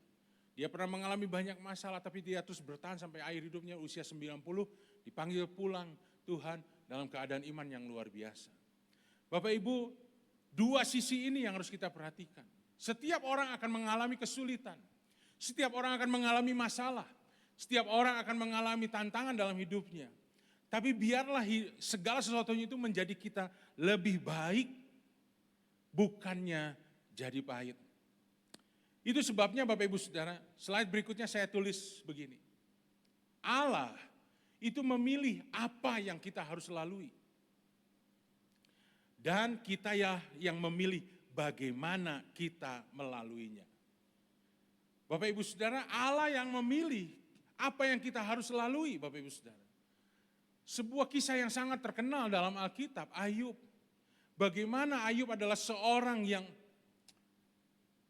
Dia pernah mengalami banyak masalah tapi dia terus bertahan sampai akhir hidupnya usia 90 dipanggil pulang Tuhan dalam keadaan iman yang luar biasa. Bapak Ibu, dua sisi ini yang harus kita perhatikan. Setiap orang akan mengalami kesulitan. Setiap orang akan mengalami masalah. Setiap orang akan mengalami tantangan dalam hidupnya. Tapi biarlah segala sesuatunya itu menjadi kita lebih baik, bukannya jadi pahit. Itu sebabnya Bapak Ibu Saudara, slide berikutnya saya tulis begini. Allah itu memilih apa yang kita harus lalui. Dan kita ya yang memilih bagaimana kita melaluinya. Bapak Ibu Saudara, Allah yang memilih apa yang kita harus lalui Bapak Ibu Saudara. Sebuah kisah yang sangat terkenal dalam Alkitab, Ayub. Bagaimana Ayub adalah seorang yang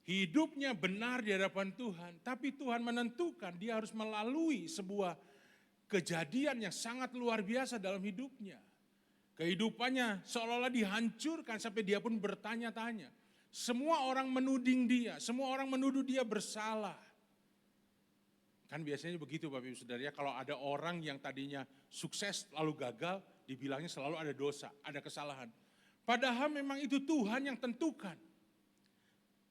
hidupnya benar di hadapan Tuhan. Tapi Tuhan menentukan dia harus melalui sebuah kejadian yang sangat luar biasa dalam hidupnya. Kehidupannya seolah-olah dihancurkan sampai dia pun bertanya-tanya. Semua orang menuding dia, semua orang menuduh dia bersalah. Kan biasanya begitu Bapak Ibu Saudara ya, kalau ada orang yang tadinya sukses lalu gagal, dibilangnya selalu ada dosa, ada kesalahan. Padahal memang itu Tuhan yang tentukan.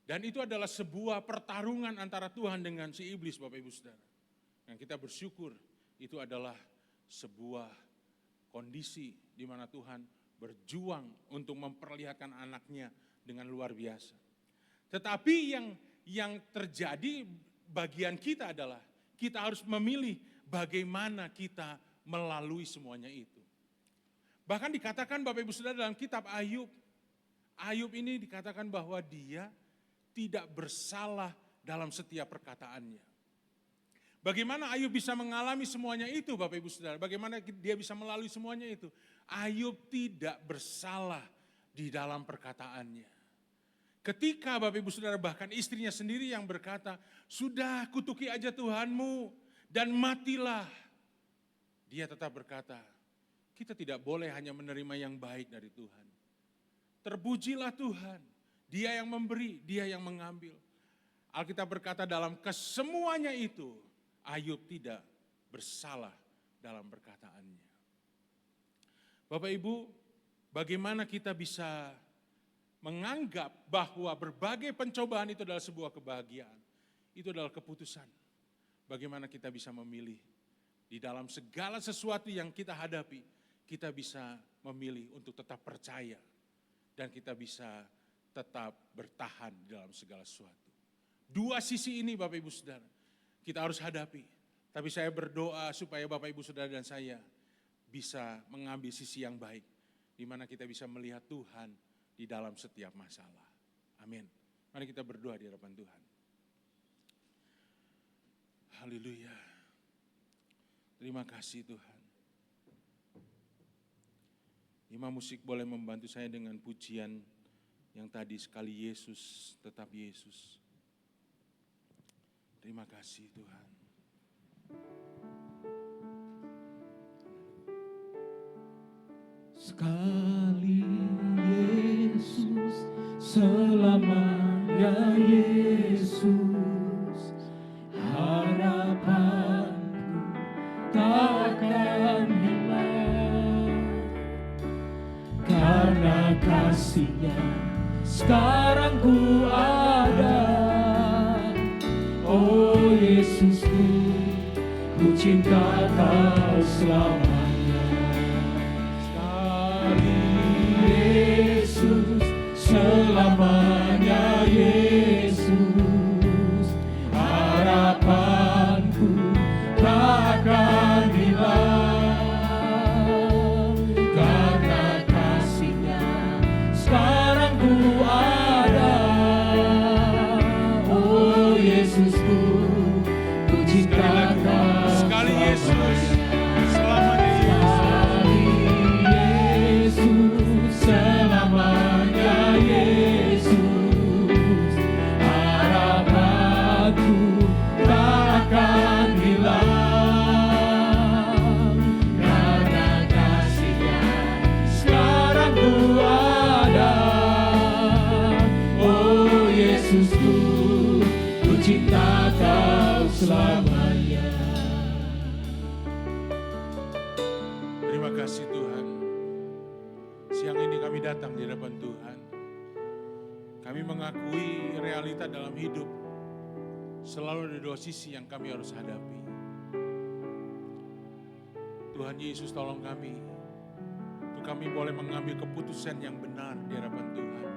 Dan itu adalah sebuah pertarungan antara Tuhan dengan si iblis Bapak Ibu Saudara. Yang kita bersyukur itu adalah sebuah kondisi di mana Tuhan berjuang untuk memperlihatkan anaknya dengan luar biasa. Tetapi yang terjadi bagian kita adalah kita harus memilih bagaimana kita melalui semuanya itu. Bahkan dikatakan Bapak Ibu Saudara dalam kitab Ayub, Ayub ini dikatakan bahwa dia tidak bersalah dalam setiap perkataannya. Bagaimana Ayub bisa mengalami semuanya itu Bapak Ibu Saudara? Bagaimana dia bisa melalui semuanya itu? Ayub tidak bersalah di dalam perkataannya. Ketika Bapak Ibu Saudara bahkan istrinya sendiri yang berkata, sudah kutuki aja Tuhanmu dan matilah. Dia tetap berkata, kita tidak boleh hanya menerima yang baik dari Tuhan. Terpujilah Tuhan, Dia yang memberi, Dia yang mengambil. Alkitab berkata dalam kesemuanya itu, Ayub tidak bersalah dalam perkataannya. Bapak Ibu, bagaimana kita bisa menganggap bahwa berbagai pencobaan itu adalah sebuah kebahagiaan. Itu adalah keputusan. Bagaimana kita bisa memilih di dalam segala sesuatu yang kita hadapi, kita bisa memilih untuk tetap percaya dan kita bisa tetap bertahan di dalam segala sesuatu. Dua sisi ini Bapak Ibu Saudara, kita harus hadapi. Tapi saya berdoa supaya Bapak Ibu Saudara dan saya bisa mengambil sisi yang baik, di mana kita bisa melihat Tuhan di dalam setiap masalah. Amin. Mari kita berdoa di hadapan Tuhan. Haleluya. Terima kasih Tuhan. Imam musik boleh membantu saya dengan pujian yang tadi sekali Yesus, tetap Yesus. Terima kasih Tuhan. Sekali Yesus, selamanya Yesus, harapanku takkan hilang. Karena kasih-Nya sekarang ku ada. Oh Yesusku, ku cinta Kau selamanya. Yesus, selamanya Yesus, harapanku takkan hilang. Karena kasih-Nya sekarang ku ada. Oh Yesusku, ku cinta Kau Sekali Yesus, selamanya Yesus, harapanku takkan hilang. Karena kasih-Nya sekarang ku ada. Oh Yesusku, ku cinta Kau selamanya. terima kasih Tuhan. Siang ini kami datang di hadapan Tuhan. Kami mengakui realita dalam hidup. Selalu ada dua sisi yang kami harus hadapi. Tuhan Yesus tolong kami. Untuk kami boleh mengambil keputusan yang benar di hadapan Tuhan.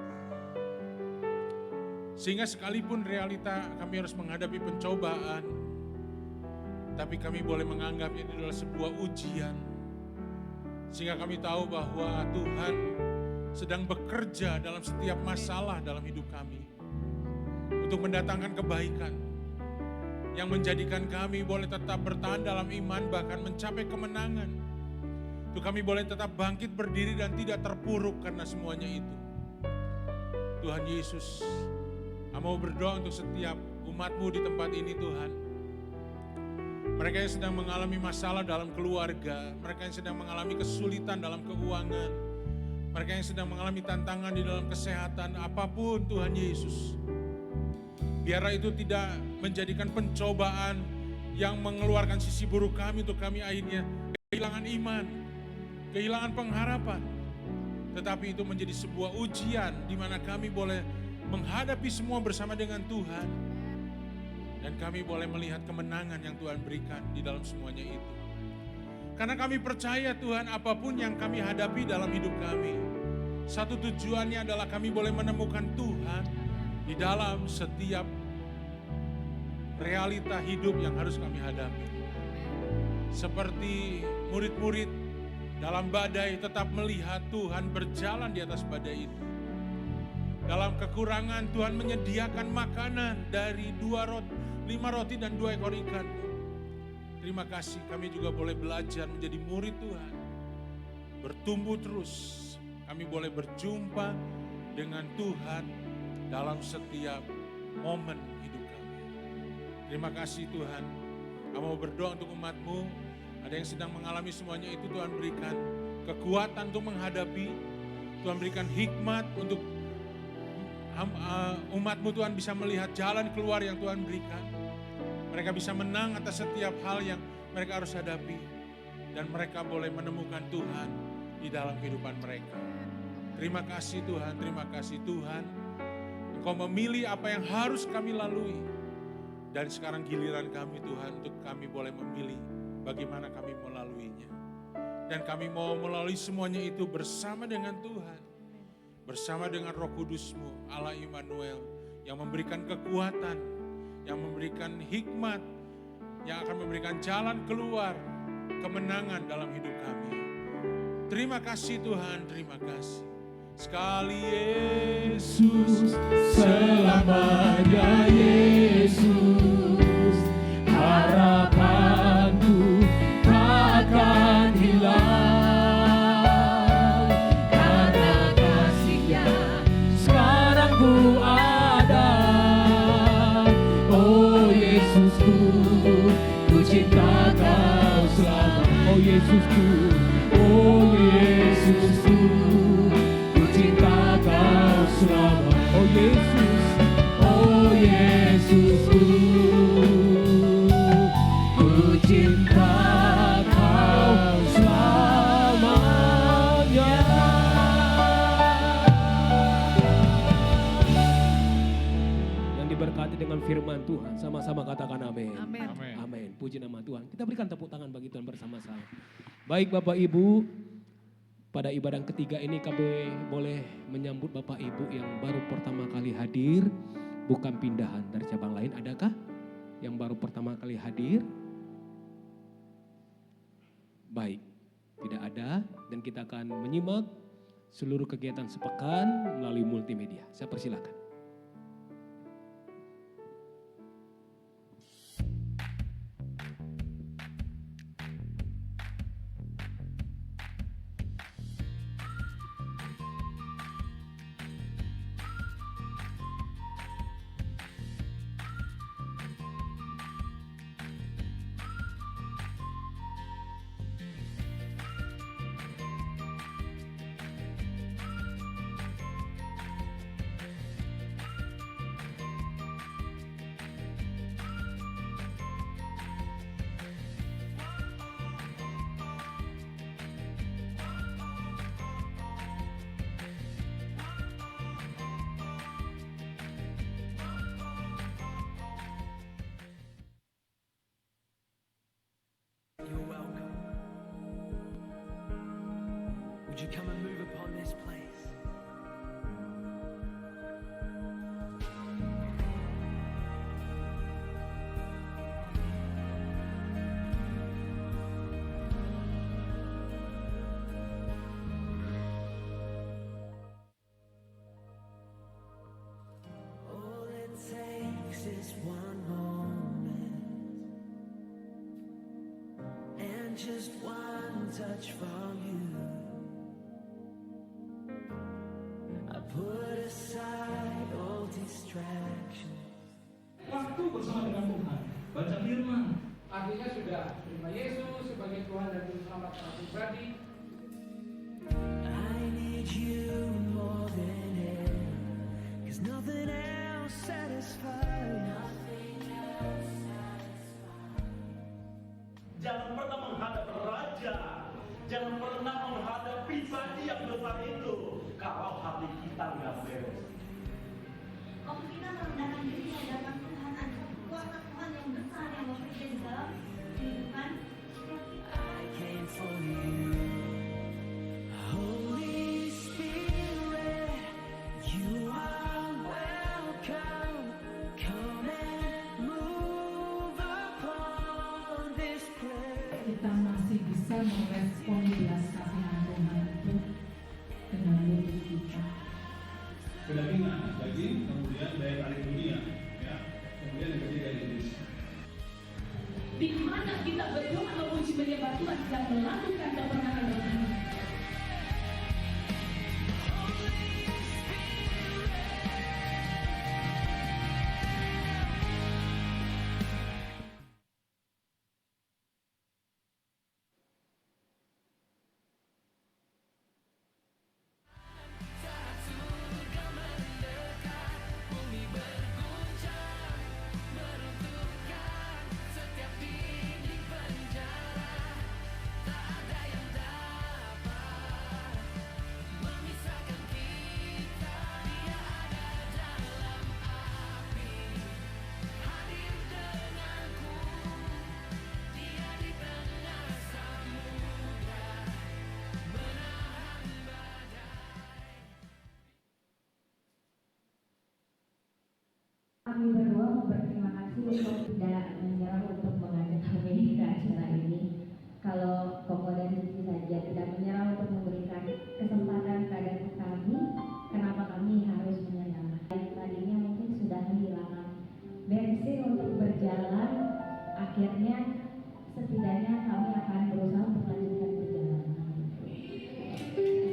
Sehingga sekalipun realita kami harus menghadapi pencobaan. Tapi kami boleh menganggapnya ini adalah sebuah ujian. Sehingga kami tahu bahwa Tuhan sedang bekerja dalam setiap masalah dalam hidup kami. Untuk mendatangkan kebaikan. Yang menjadikan kami boleh tetap bertahan dalam iman bahkan mencapai kemenangan. Untuk kami boleh tetap bangkit berdiri dan tidak terpuruk karena semuanya itu. Tuhan Yesus, kami mau berdoa untuk setiap umat-Mu di tempat ini Tuhan. Mereka yang sedang mengalami masalah dalam keluarga, mereka yang sedang mengalami kesulitan dalam keuangan, mereka yang sedang mengalami tantangan di dalam kesehatan apapun Tuhan Yesus. Biarlah itu tidak menjadikan pencobaan yang mengeluarkan sisi buruk kami untuk kami akhirnya kehilangan iman, kehilangan pengharapan. Tetapi itu menjadi sebuah ujian di mana kami boleh menghadapi semua bersama dengan Tuhan. Dan kami boleh melihat kemenangan yang Tuhan berikan di dalam semuanya itu. Karena kami percaya Tuhan, apapun yang kami hadapi dalam hidup kami, satu tujuannya adalah kami boleh menemukan Tuhan di dalam setiap realita hidup yang harus kami hadapi. Seperti murid-murid dalam badai tetap melihat Tuhan berjalan di atas badai itu. Dalam kekurangan Tuhan menyediakan makanan dari 5 roti dan 2 ekor ikan. Terima kasih, kami juga boleh belajar menjadi murid Tuhan. Bertumbuh terus, kami boleh berjumpa dengan Tuhan dalam setiap momen hidup kami. Terima kasih Tuhan, kami mau berdoa untuk umat-Mu. Ada yang sedang mengalami semuanya itu, Tuhan berikan kekuatan untuk menghadapi. Tuhan berikan hikmat untuk umat-Mu, Tuhan bisa melihat jalan keluar yang Tuhan berikan. Mereka bisa menang atas setiap hal yang mereka harus hadapi. Dan mereka boleh menemukan Tuhan di dalam kehidupan mereka. Terima kasih Tuhan, terima kasih Tuhan. Engkau memilih apa yang harus kami lalui. Dan sekarang giliran kami Tuhan untuk kami boleh memilih bagaimana kami melaluinya. Dan kami mau melalui semuanya itu bersama dengan Tuhan. Bersama dengan Roh Kudus-Mu, Allah Immanuel, yang memberikan kekuatan, yang memberikan hikmat, yang akan memberikan jalan keluar, kemenangan dalam hidup kami. Terima kasih Tuhan, terima kasih. Sekali Yesus, selamanya Yesus, harapanku takkan hilang. Karena kasih-Nya sekarang ku ada. Oh Yesusku, ku cinta Kau selama. Oh Yesusku, oh Yesusku, ku cinta Kau selama. Oh Yesus, oh Yesusku, ku cinta Kau selamanya. Yang diberkati dengan firman Tuhan, sama-sama katakan amin. Amin. Amin. Puji nama Tuhan. Kita berikan tepuk tangan bagi Tuhan bersama-sama. Baik Bapak Ibu, pada ibadah ketiga ini kami boleh menyambut Bapak Ibu yang baru pertama kali hadir, bukan pindahan dari cabang lain. Adakah yang baru pertama kali hadir? Baik, tidak ada, dan kita akan menyimak seluruh kegiatan sepekan melalui multimedia. Saya persilakan. You're welcome. Would you come and move upon this place? All it takes is one moment and just one touch from you. I put aside all distractions. Waktu bersama dengan Tuhan, baca firman, artinya sudah terima Yesus sebagai Tuhan dan Juru Selamat secara pribadi. I need you more than air, 'cause nothing else satisfies. Jangan pernah menghadap raja, jangan pernah menghadap pribadi yang besar itu kalau hati kita nggak beres. Waktu kita merendahkan diri di hadapan Tuhan, ada kuasa Tuhan yang besar yang bekerja di dalam kehidupan setiap kita. I came for you, Holy Spirit. You are welcome. Come and move upon this place. Kita masih bisa merespon belas kasihan Tuhan itu dengan diri kita. Kedagingan, daging, kemudian daya tarik dunia, ya, kemudian yang ketiga iblis. Di mana kita berdoa memuji menyembah Tuhan dan melakukan kebenaran Tuhan. Kami berdua mau berterima kasih untuk tidak menyerah untuk mengajak kami ke acara ini. Kalau Koko dan Sisi saja tidak menyerah untuk memberikan kesempatan pada kami, kenapa kami harus menyerah? Yang tadinya mungkin sudah kehilangan bensin untuk berjalan, akhirnya setidaknya kami akan berusaha untuk melanjutkan perjalanan.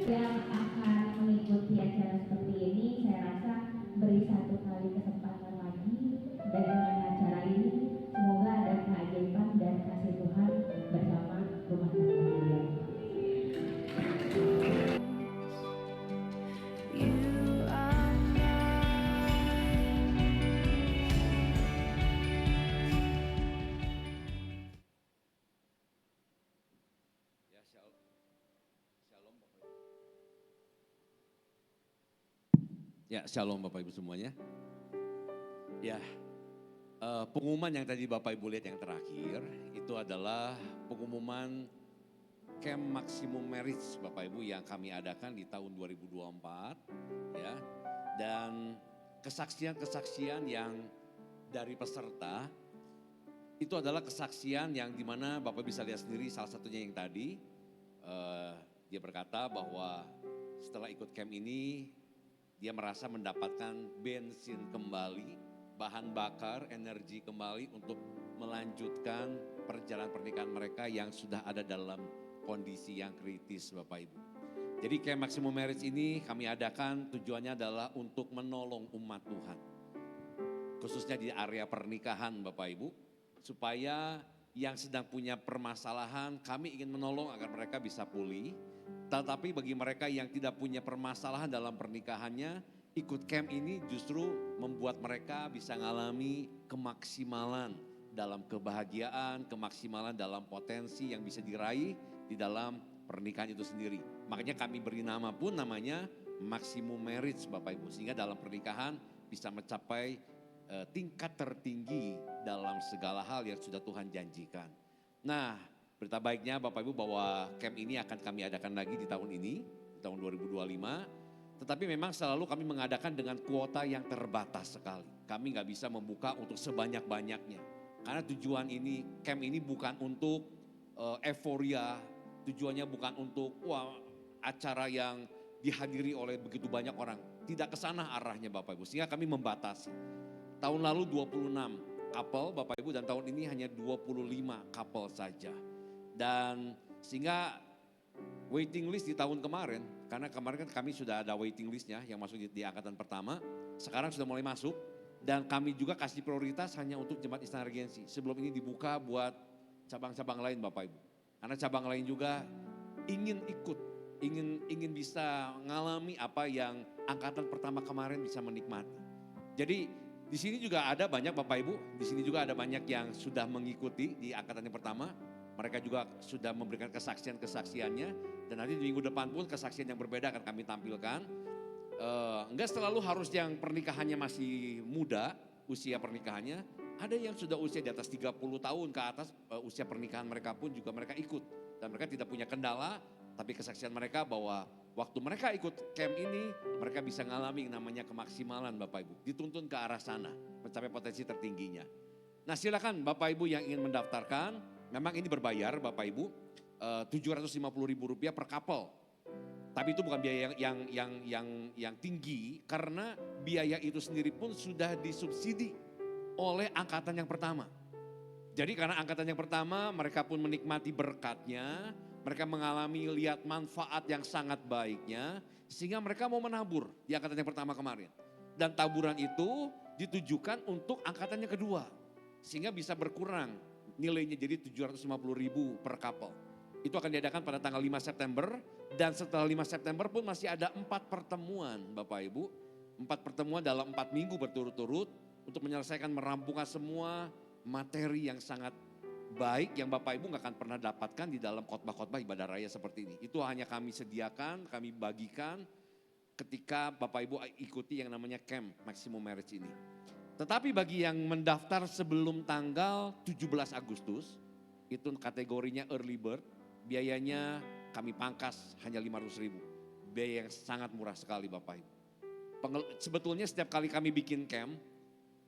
Yang akan mengikuti acara seperti ini, saya rasa beri satu kali kesempatan lagi, dan dengan acara ini semoga ada keajaiban dan kasih Tuhan bersama rumah tangga kalian. You are Ya, shalom Bapak Ibu. Ya, shalom Bapak Ibu semuanya. Ya, pengumuman yang tadi Bapak Ibu lihat yang terakhir itu adalah pengumuman Camp Maximum Marriage Bapak Ibu yang kami adakan di tahun 2024 ya. Dan kesaksian-kesaksian yang dari peserta itu adalah kesaksian yang dimana Bapak bisa lihat sendiri, salah satunya yang tadi dia berkata bahwa setelah ikut camp ini dia merasa mendapatkan bensin kembali, bahan bakar, energi kembali untuk melanjutkan perjalanan pernikahan mereka yang sudah ada dalam kondisi yang kritis Bapak Ibu. Jadi Camp Maximum Marriage ini kami adakan tujuannya adalah untuk menolong umat Tuhan. Khususnya di area pernikahan Bapak Ibu. Supaya yang sedang punya permasalahan kami ingin menolong agar mereka bisa pulih. Tetapi bagi mereka yang tidak punya permasalahan dalam pernikahannya, ikut camp ini justru membuat mereka bisa mengalami kemaksimalan dalam kebahagiaan, kemaksimalan dalam potensi yang bisa diraih di dalam pernikahan itu sendiri. Makanya kami beri nama pun namanya Maximum Marriage Bapak Ibu. Sehingga dalam pernikahan bisa mencapai tingkat tertinggi dalam segala hal yang sudah Tuhan janjikan. Nah, berita baiknya Bapak Ibu bahwa camp ini akan kami adakan lagi di tahun ini, di tahun 2025. Tetapi memang selalu kami mengadakan dengan kuota yang terbatas sekali. Kami nggak bisa membuka untuk sebanyak-banyaknya. Karena tujuan ini, camp ini bukan untuk euforia, tujuannya bukan untuk acara yang dihadiri oleh begitu banyak orang. Tidak ke sana arahnya Bapak Ibu, sehingga kami membatasi. Tahun lalu 26 couple Bapak Ibu, dan tahun ini hanya 25 couple saja. Dan sehingga waiting list di tahun kemarin, karena kemarin kan kami sudah ada waiting listnya yang masuk di angkatan pertama, sekarang sudah mulai masuk. Dan kami juga kasih prioritas hanya untuk Jemaat Istana Regensi. Sebelum ini dibuka buat cabang-cabang lain Bapak Ibu. Karena cabang lain juga ingin ikut ingin bisa mengalami apa yang angkatan pertama kemarin bisa menikmati. Jadi di sini juga ada banyak Bapak Ibu, di sini juga ada banyak yang sudah mengikuti di angkatan yang pertama. Mereka juga sudah memberikan kesaksian-kesaksiannya, dan nanti di minggu depan pun kesaksian yang berbeda akan kami tampilkan. Enggak selalu harus yang pernikahannya masih muda, usia pernikahannya. Ada yang sudah usia di atas 30 tahun ke atas, usia pernikahan mereka pun juga mereka ikut. Dan mereka tidak punya kendala, tapi kesaksian mereka bahwa waktu mereka ikut camp ini, mereka bisa mengalami yang namanya kemaksimalan Bapak Ibu. Dituntun ke arah sana, mencapai potensi tertingginya. Nah silakan Bapak Ibu yang ingin mendaftarkan, memang ini berbayar Bapak Ibu, Rp750.000 per couple. Tapi itu bukan biaya yang tinggi, karena biaya itu sendiri pun sudah disubsidi oleh angkatan yang pertama. Jadi karena angkatan yang pertama mereka pun menikmati berkatnya, mereka mengalami lihat manfaat yang sangat baiknya, sehingga mereka mau menabur di angkatan yang pertama kemarin. Dan taburan itu ditujukan untuk angkatan yang kedua, sehingga bisa berkurang nilainya jadi 750.000 per couple. Itu akan diadakan pada tanggal 5 September dan setelah 5 September pun masih ada 4 pertemuan Bapak Ibu. 4 pertemuan dalam 4 minggu berturut-turut untuk menyelesaikan merampungkan semua materi yang sangat baik yang Bapak Ibu gak akan pernah dapatkan di dalam khotbah-khotbah ibadah raya seperti ini. Itu hanya kami sediakan, kami bagikan ketika Bapak Ibu ikuti yang namanya Camp Maximum Marriage ini. Tetapi bagi yang mendaftar sebelum tanggal 17 Agustus, itu kategorinya early bird, biayanya kami pangkas hanya 500.000. Biaya yang sangat murah sekali Bapak Ibu. Sebetulnya setiap kali kami bikin camp,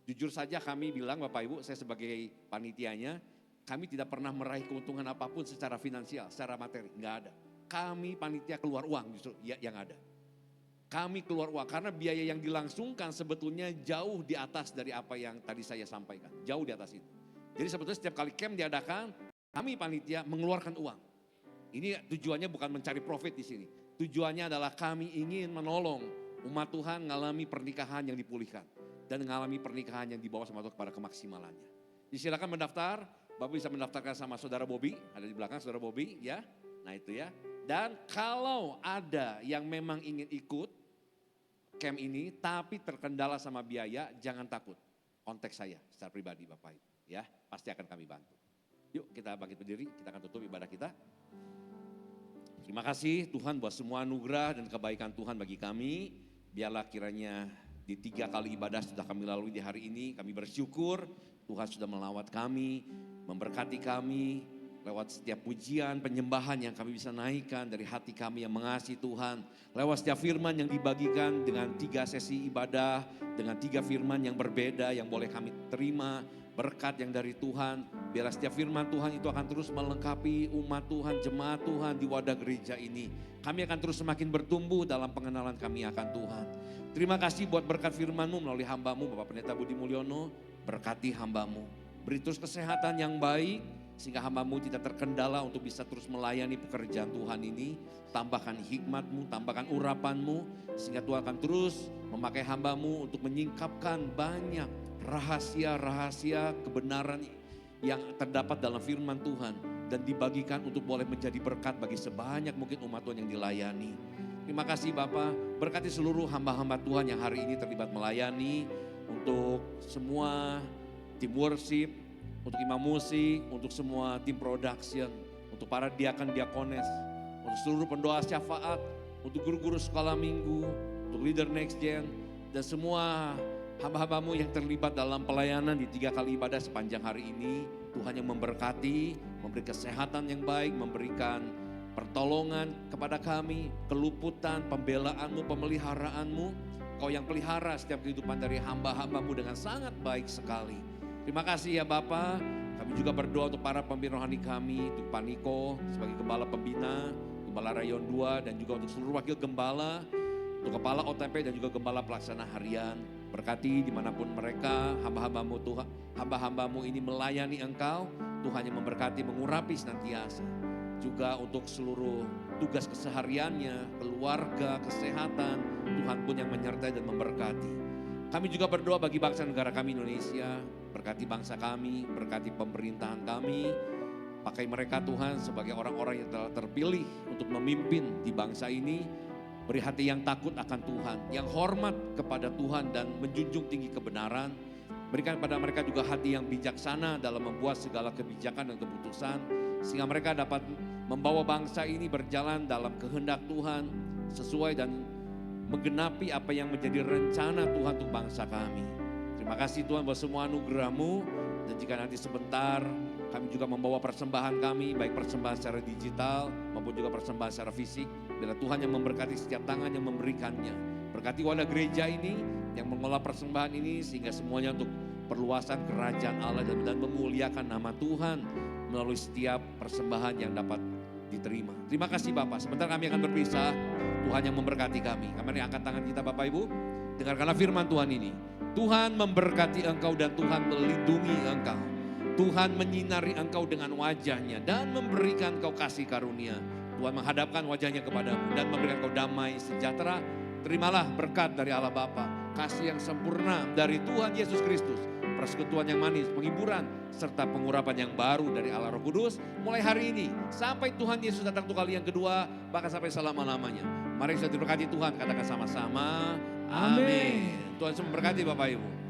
jujur saja kami bilang Bapak Ibu, saya sebagai panitianya, kami tidak pernah meraih keuntungan apapun secara finansial, secara materi, enggak ada. Kami panitia keluar uang justru yang ada. Kami keluar uang karena biaya yang dilangsungkan sebetulnya jauh di atas dari apa yang tadi saya sampaikan. Jauh di atas itu. Jadi sebetulnya setiap kali camp diadakan, kami panitia mengeluarkan uang. Ini tujuannya bukan mencari profit di sini. Tujuannya adalah kami ingin menolong umat Tuhan mengalami pernikahan yang dipulihkan. Dan mengalami pernikahan yang dibawa sama Tuhan kepada kemaksimalannya. Silakan mendaftar, Bapak bisa mendaftarkan sama Saudara Bobby, ada di belakang Saudara Bobby ya. Nah itu ya. Dan kalau ada yang memang ingin ikut camp ini tapi terkendala sama biaya, jangan takut. Kontak saya secara pribadi Bapak Ibu ya, pasti akan kami bantu. Yuk kita bangkit berdiri, kita akan tutup ibadah kita. Terima kasih Tuhan buat semua anugerah dan kebaikan Tuhan bagi kami. Biarlah kiranya di 3 kali ibadah sudah kami lalui di hari ini, kami bersyukur Tuhan sudah melawat kami, memberkati kami, lewat setiap pujian, penyembahan yang kami bisa naikkan dari hati kami yang mengasihi Tuhan. Lewat setiap firman yang dibagikan dengan 3 sesi ibadah, dengan 3 firman yang berbeda yang boleh kami terima. Berkat yang dari Tuhan, biarlah setiap firman Tuhan itu akan terus melengkapi umat Tuhan, jemaat Tuhan di wadah gereja ini. Kami akan terus semakin bertumbuh dalam pengenalan kami akan Tuhan. Terima kasih buat berkat firman-Mu melalui hamba-Mu Bapak Pendeta Budi Mulyono. Berkati hamba-Mu, beri terus kesehatan yang baik, sehingga hamba-Mu tidak terkendala untuk bisa terus melayani pekerjaan Tuhan ini. Tambahkan hikmat-Mu, tambahkan urapan-Mu, sehingga Tuhan akan terus memakai hamba-Mu untuk menyingkapkan banyak rahasia-rahasia kebenaran yang terdapat dalam firman Tuhan. Dan dibagikan untuk boleh menjadi berkat bagi sebanyak mungkin umat Tuhan yang dilayani. Terima kasih Bapak, berkati seluruh hamba-hamba Tuhan yang hari ini terlibat melayani. Untuk semua tim worship, untuk imam musik, untuk semua tim production, untuk para diakan diakones, untuk seluruh pendoa syafaat, untuk guru-guru sekolah minggu, untuk leader next gen, dan semua hamba-hambamu yang terlibat dalam pelayanan di 3 kali ibadah sepanjang hari ini. Tuhan yang memberkati, memberi kesehatan yang baik, memberikan pertolongan kepada kami, keluputan, pembelaan-Mu, pemeliharaan-Mu. Kau yang pelihara setiap kehidupan dari hamba-hamba-Mu dengan sangat baik sekali. Terima kasih ya Bapa. Kami juga berdoa untuk para pembina rohani kami, untuk Pak Niko sebagai Gembala Pembina, Gembala Rayon 2, dan juga untuk seluruh wakil Gembala, untuk Kepala OTP dan juga Gembala Pelaksana Harian. Berkati dimanapun mereka, hamba-hamba-Mu Tuhan, hamba-hamba-Mu ini melayani Engkau, Tuhan yang memberkati, mengurapi senantiasa. Juga untuk seluruh tugas kesehariannya, keluarga, kesehatan, Tuhan pun yang menyertai dan memberkati. Kami juga berdoa bagi bangsa negara kami Indonesia, berkati bangsa kami, berkati pemerintahan kami, Pakai mereka Tuhan sebagai orang-orang yang telah terpilih untuk memimpin di bangsa ini. Beri hati yang takut akan Tuhan, yang hormat kepada Tuhan dan menjunjung tinggi kebenaran. Berikan pada mereka juga hati yang bijaksana dalam membuat segala kebijakan dan keputusan. Sehingga mereka dapat membawa bangsa ini berjalan dalam kehendak Tuhan sesuai dan menggenapi apa yang menjadi rencana Tuhan untuk bangsa kami. Terima kasih Tuhan buat semua anugerah-Mu. Dan jika nanti sebentar kami juga membawa persembahan kami, baik persembahan secara digital maupun juga persembahan secara fisik. Biarlah Tuhan yang memberkati setiap tangan yang memberikannya. Berkati wadah gereja ini yang mengolah persembahan ini sehingga semuanya untuk perluasan kerajaan Allah dan memuliakan nama Tuhan melalui setiap persembahan yang dapat diterima. Terima kasih Bapak. Sebentar kami akan berpisah. Tuhan yang memberkati kami. Kami angkat tangan kita Bapak Ibu. Dengarkanlah firman Tuhan ini. Tuhan memberkati engkau dan Tuhan melindungi engkau. Tuhan menyinari engkau dengan wajahnya dan memberikan engkau kasih karunia. Tuhan menghadapkan wajahnya kepadamu dan memberikan engkau damai sejahtera. Terimalah berkat dari Allah Bapa, kasih yang sempurna dari Tuhan Yesus Kristus, persekutuan yang manis, penghiburan, serta pengurapan yang baru dari Allah Roh Kudus. Mulai hari ini sampai Tuhan Yesus datang untuk kali yang kedua, bahkan sampai selama-lamanya. Mari kita diberkati Tuhan, katakan sama-sama. Amin. Tuhan Yesus memberkati Bapak Ibu.